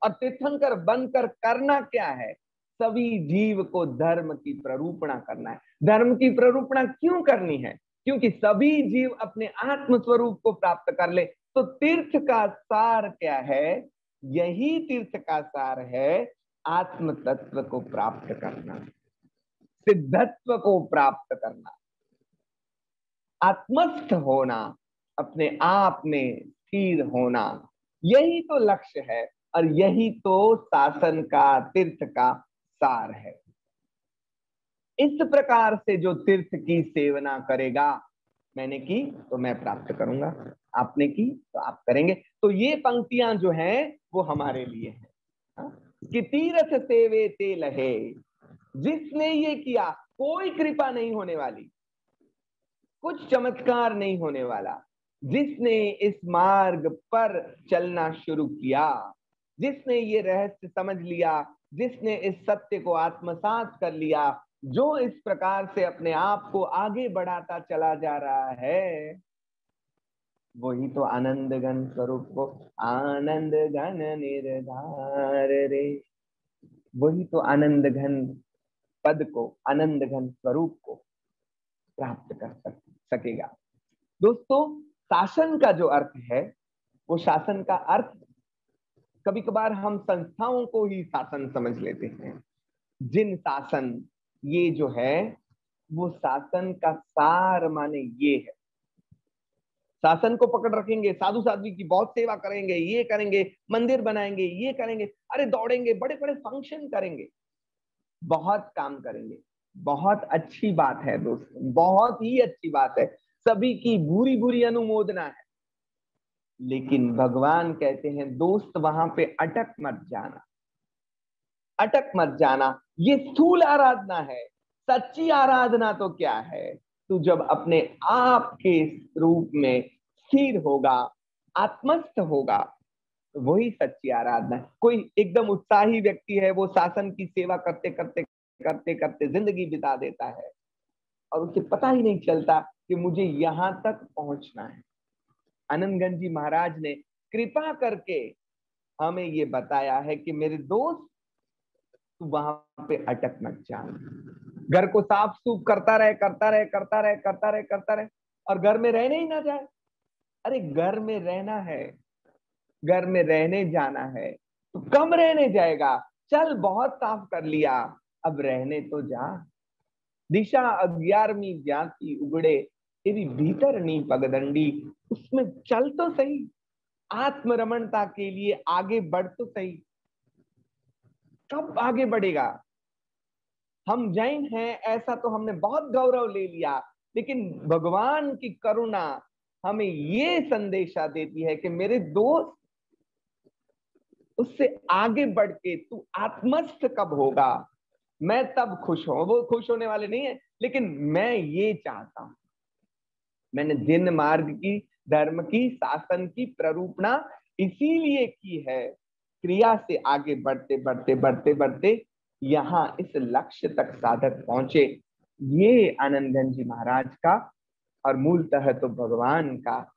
और तीर्थंकर बनकर करना क्या है? सभी जीव को धर्म की प्ररूपणा करना है। धर्म की प्ररूपणा क्यों करनी है? क्योंकि सभी जीव अपने आत्म स्वरूप को प्राप्त कर ले। तो तीर्थ का सार क्या है? यही तीर्थ का सार है, आत्म तत्व को प्राप्त करना, सिद्धत्व को प्राप्त करना, आत्मस्थ होना, अपने आप में स्थिर होना। यही तो लक्ष्य है और यही तो शासन का, तीर्थ का सार है। इस प्रकार से जो तीर्थ की सेवना करेगा, मैंने की तो मैं प्राप्त करूंगा, आपने की तो आप करेंगे। तो ये पंक्तियां जो हैं वो हमारे लिए है, कि तीर्थ सेवे ते लहे। जिसने ये किया, कोई कृपा नहीं होने वाली, कुछ चमत्कार नहीं होने वाला। जिसने इस मार्ग पर चलना शुरू किया, जिसने ये रहस्य समझ लिया, जिसने इस सत्य को आत्मसात कर लिया, जो इस प्रकार से अपने आप को आगे बढ़ाता चला जा रहा है, वही तो आनंद घन स्वरूप को, आनंद घन निर्धार रे। वही तो आनंद घन पद को, आनंद घन स्वरूप को प्राप्त कर सकेगा। दोस्तों, शासन का जो अर्थ है, वो शासन का अर्थ कभी कभार हम संस्थाओं को ही शासन समझ लेते हैं। जिन शासन, ये जो है वो शासन का सार माने ये है। शासन को पकड़ रखेंगे, साधु साध्वी की बहुत सेवा करेंगे, ये करेंगे, मंदिर बनाएंगे, ये करेंगे, अरे दौड़ेंगे, बड़े बड़े फंक्शन करेंगे, बहुत काम करेंगे, बहुत अच्छी बात है दोस्तों, बहुत ही अच्छी बात है, सभी की बुरी बुरी अनुमोदना है। लेकिन भगवान कहते हैं दोस्त वहां पे अटक मत जाना, अटक मत जाना। ये स्थूल आराधना है, सच्ची आराधना तो क्या है? तू जब अपने आप के रूप में स्थिर होगा, आत्मस्थ होगा, तो वही सच्ची आराधना है। कोई एकदम उत्साही व्यक्ति है, वो शासन की सेवा करते करते करते करते जिंदगी बिता देता है और उसे पता ही नहीं चलता कि मुझे यहां तक पहुंचना है। आनंदगंज जी महाराज ने कृपा करके हमें ये बताया है कि मेरे दोस्त, तू वहां पे अटक मत जा। घर को साफ सूफ करता रहे, करता रहे, करता रहे, करता रहे, करता रहे, और घर में रहने ही ना जाए। अरे घर में रहना है, घर में रहने जाना है, तो कम रहने जाएगा। चल बहुत साफ कर लिया, अब रहने तो जा। दिशा 11वीं ज्ञाति उगड़े, तेरी भीतर नी पगदंडी, उसमें चल तो सही, आत्मरमणता के लिए आगे बढ़ तो सही। कब आगे बढ़ेगा? हम जैन हैं ऐसा तो हमने बहुत गौरव ले लिया, लेकिन भगवान की करुणा हमें ये संदेशा देती है कि मेरे दोस्त, उससे आगे बढ़ के तू आत्मस्थ कब होगा, मैं तब खुश हूं। वो खुश होने वाले नहीं है, लेकिन मैं ये चाहता हूं। मैंने जिन मार्ग की, धर्म की, शासन की प्ररूपणा इसीलिए की है, क्रिया से आगे बढ़ते बढ़ते बढ़ते बढ़ते यहाँ इस लक्ष्य तक साधक पहुंचे। ये आनंदगंज जी महाराज का और मूलतः तो भगवान का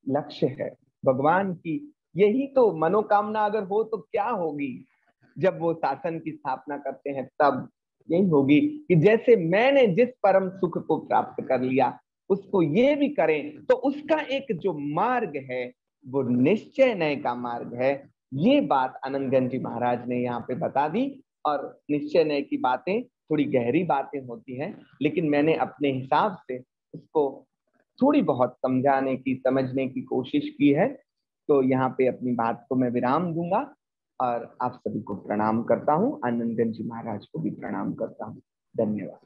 लक्ष्य है। भगवान की यही तो मनोकामना अगर हो तो क्या होगी? जब वो शासन की स्थापना करते हैं तब यही होगी कि जैसे मैंने जिस परम सुख को प्राप्त कर लिया, उसको ये भी करें, तो उसका एक जो मार्ग है वो निश्चय नय का मार्ग है। ये बात आनंदगंज जी महाराज ने यहाँ पे बता दी। और निश्चय नय की बातें थोड़ी गहरी बातें होती हैं, लेकिन मैंने अपने हिसाब से उसको थोड़ी बहुत समझाने की, समझने की कोशिश की है। तो यहाँ पे अपनी बात को मैं विराम दूंगा और आप सभी को प्रणाम करता हूँ। आनंदगंज जी महाराज को भी प्रणाम करता हूँ। धन्यवाद।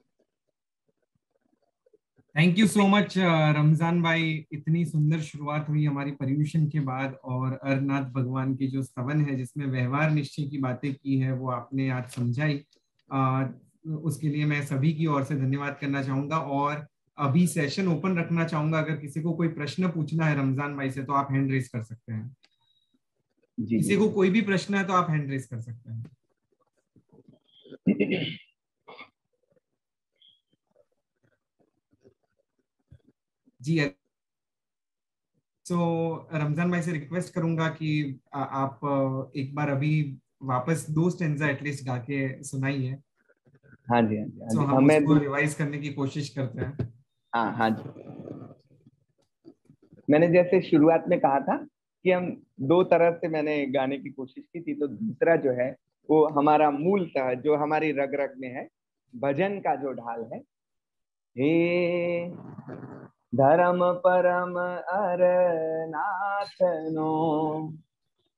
Thank you so much Ramzan भाई। इतनी सुंदर शुरुआत हुई हमारी पर्यूषण के बाद, और अरनाथ भगवान की जो स्तवन है जिसमें व्यवहार निश्चय की बातें की है वो आपने आज समझाई। उसके लिए मैं सभी की ओर से धन्यवाद करना चाहूंगा, और अभी सेशन ओपन रखना चाहूंगा। अगर किसी को कोई प्रश्न पूछना है रमजान भाई से तो आप हैंड रेज कर सकते हैं। जी किसी को कोई भी प्रश्न है तो आप हैंड रेज कर सकते हैं। जी, तो रमजान भाई से रिक्वेस्ट करूंगा कि आप एक बार अभी वापस दो स्टेंजा एटलीस्ट गा के सुनाइए। हाँ जी, हाँ जी, हाँ तो जी। हम मैं उसको रिवाइज करने की कोशिश करते हैं। हाँ हाँ जी। मैंने जैसे शुरुआत में कहा था कि हम दो तरह से मैंने गाने की कोशिश की थी, तो दूसरा जो है वो हमारा मूलतः जो हमारी रग रग में है, भजन का जो ढाल है। हे धर्म परम अर नाथनो,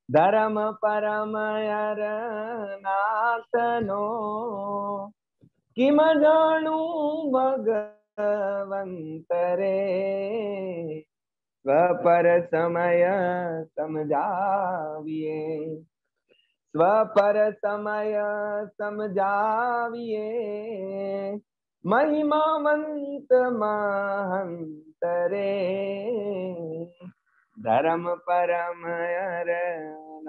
धर्म परम अर नाथनो, किम जानू भगवंत रे, स्वपर समय समझाविए, स्वपर समय समझाविए, महिमावंत महंत रे, धर्म परम अरनाथनो।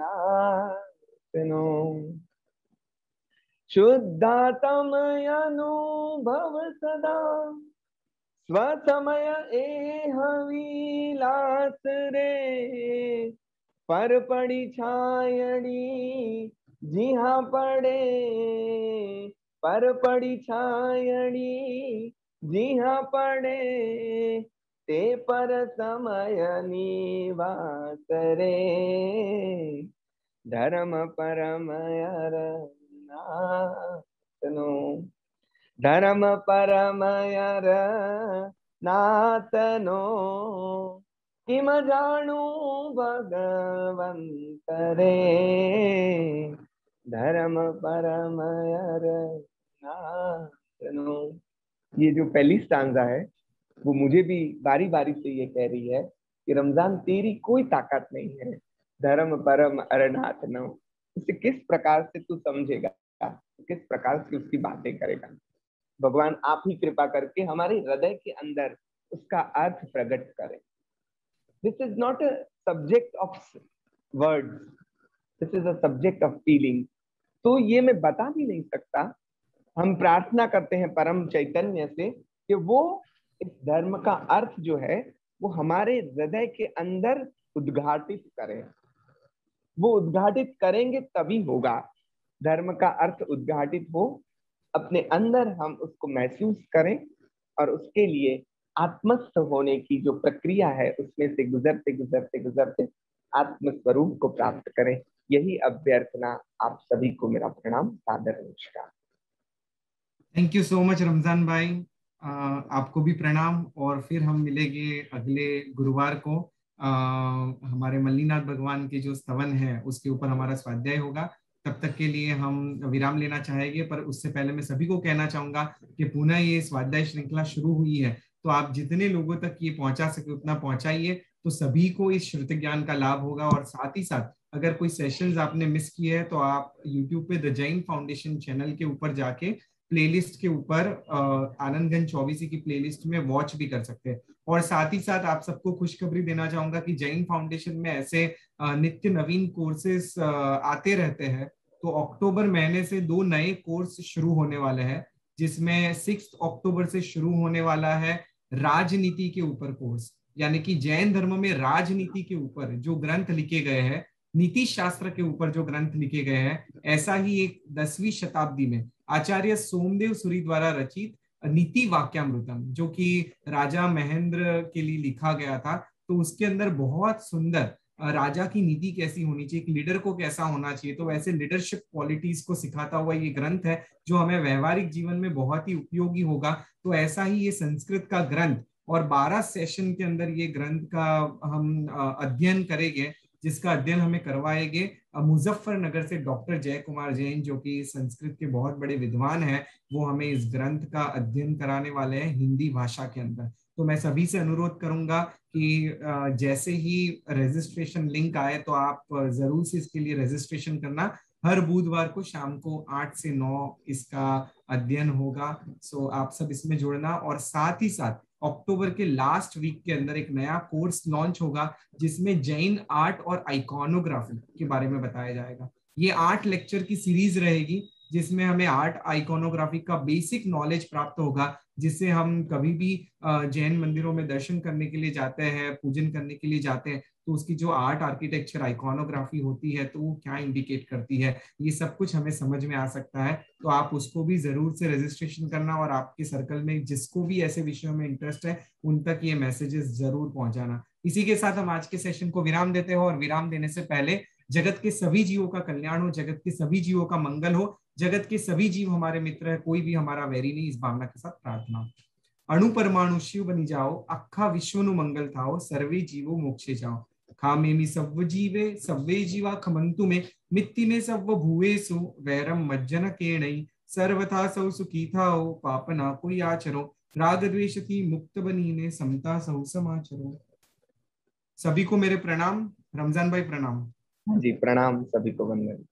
शुद्धातम अनुभव सदा, स्वसमय एह विलास रे, पर पड़ी छायड़ी जी हाँ पड़े पर पड़ी छायड़ी, जी हाँ पड़े ते पर समय निवास रे, धर्म परम अर नाथनो, धर्म परम अर नाथनो, किम जानू भगवंत रे, धर्म परम अर नाथनो। ये जो पहली स्टांजा है वो मुझे भी बारी बारी से ये कह रही है कि रमजान तेरी कोई ताकत नहीं है, धर्म परम अरनाथ नो। उसे किस प्रकार से तू समझेगा, किस प्रकार से उसकी बातें करेगा। भगवान आप ही कृपा करके हमारे हृदय के अंदर उसका अर्थ प्रकट करें। This is not a subject of words, this is a subject of feeling. तो ये मैं बता भी नहीं सकता। हम प्रार्थना करते हैं परम चैतन्य से कि वो इस धर्म का अर्थ जो है वो हमारे हृदय के अंदर उद्घाटित करें। वो उद्घाटित करेंगे तभी होगा, धर्म का अर्थ उद्घाटित हो, अपने अंदर हम उसको महसूस करें और उसके लिए आत्मस्थ होने की जो प्रक्रिया है उसमें से गुजरते गुजरते गुजरते आत्म स्वरूप को प्राप्त करें। यही अभ्यर्थना। आप सभी को मेरा प्रणाम, सादर नमस्कार। Thank you so much Ramzan भाई, आपको भी प्रणाम। और फिर हम मिलेंगे अगले गुरुवार को। हमारे मल्लीनाथ भगवान के जो स्तवन है उसके ऊपर हमारा स्वाध्याय होगा। तब तक के लिए हम विराम लेना चाहेंगे, पर उससे पहले मैं सभी को कहना चाहूंगा कि पुनः ये स्वाध्याय श्रृंखला शुरू हुई है, तो आप जितने लोगों तक ये पहुंचा सके उतना पहुंचाइए, तो सभी को इस श्रुति ज्ञान का लाभ होगा। और साथ ही साथ अगर कोई सेशंस आपने मिस किए हैं तो आप यूट्यूब पे द जैन फाउंडेशन चैनल के ऊपर जाके प्लेलिस्ट के ऊपर आनंदगंज 24 की प्लेलिस्ट में वॉच भी कर सकते हैं। और साथ ही साथ आप सबको खुशखबरी देना चाहूंगा कि जैन फाउंडेशन में ऐसे नित्य नवीन कोर्सेस आते रहते हैं। तो अक्टूबर महीने से 2 नए कोर्स शुरू होने वाले हैं, जिसमें 6 अक्टूबर से शुरू होने वाला है राजनीति के ऊपर कोर्स, यानी कि जैन धर्म में राजनीति के ऊपर जो ग्रंथ लिखे गए हैं, नीति शास्त्र के ऊपर जो ग्रंथ लिखे गए हैं, ऐसा ही एक 10वीं शताब्दी में आचार्य सोमदेव सूरी द्वारा रचित नीति वाक्यामृतम, जो कि राजा महेंद्र के लिए लिखा गया था, तो उसके अंदर बहुत सुंदर राजा की नीति कैसी होनी चाहिए, एक लीडर को कैसा होना चाहिए, तो वैसे लीडरशिप क्वालिटीज को सिखाता हुआ ये ग्रंथ है जो हमें व्यवहारिक जीवन में बहुत ही उपयोगी होगा। तो ऐसा ही ये संस्कृत का ग्रंथ, और 12 सेशन के अंदर ये ग्रंथ का हम अध्ययन करेंगे, जिसका अध्ययन हमें करवाएंगे मुजफ्फरनगर से डॉक्टर जय कुमार जैन, जो कि संस्कृत के बहुत बड़े विद्वान हैं। वो हमें इस ग्रंथ का अध्ययन कराने वाले हैं हिंदी भाषा के अंदर। तो मैं सभी से अनुरोध करूंगा कि जैसे ही रजिस्ट्रेशन लिंक आए तो आप जरूर से इसके लिए रजिस्ट्रेशन करना। हर बुधवार को शाम को 8 से 9 इसका अध्ययन होगा। सो आप सब इसमें जुड़ना। और साथ ही साथ अक्टूबर के लास्ट वीक के अंदर एक नया कोर्स लॉन्च होगा, जिसमें जैन आर्ट और आइकॉनोग्राफी के बारे में बताया जाएगा। ये 8 लेक्चर की सीरीज रहेगी, जिसमें हमें आर्ट आइकॉनोग्राफी का बेसिक नॉलेज प्राप्त होगा, जिससे हम कभी भी जैन मंदिरों में दर्शन करने के लिए जाते हैं, पूजन करने के लिए जाते हैं, तो उसकी जो आर्ट आर्किटेक्चर आइकॉनोग्राफी होती है तो वो क्या इंडिकेट करती है, ये सब कुछ हमें समझ में आ सकता है। तो आप उसको भी जरूर से रजिस्ट्रेशन करना, और आपके सर्कल में जिसको भी ऐसे विषयों में इंटरेस्ट है उन तक ये मैसेजेस जरूर पहुंचाना। इसी के साथ हम आज के सेशन को विराम देते हो, और विराम देने से पहले जगत के सभी जीवों का कल्याण हो, जगत के सभी जीवों का मंगल हो, जगत के सभी जीव हमारे मित्र है, कोई भी हमारा वैरी नहीं, इस भावना के साथ प्रार्थना। अणु परमाणु शिव बनी जाओ, अखा विश्व नु मंगल थाओ, सर्वे जीवो मोक्षे जाओ। खामेमि सव्व जीवे सव्वे जीवा खमंतु में, मित्ति में सव्व भूवेसु वैरम मज्जन केणई, सर्वथा सौ सुखी थाओ, पाप ना कोई आचरो, राग द्वेषति मुक्त बनीने, समता सौ समाचरो। सभी को मेरे प्रणाम। रमजान भाई प्रणाम। जी प्रणाम, सभी को वंदन।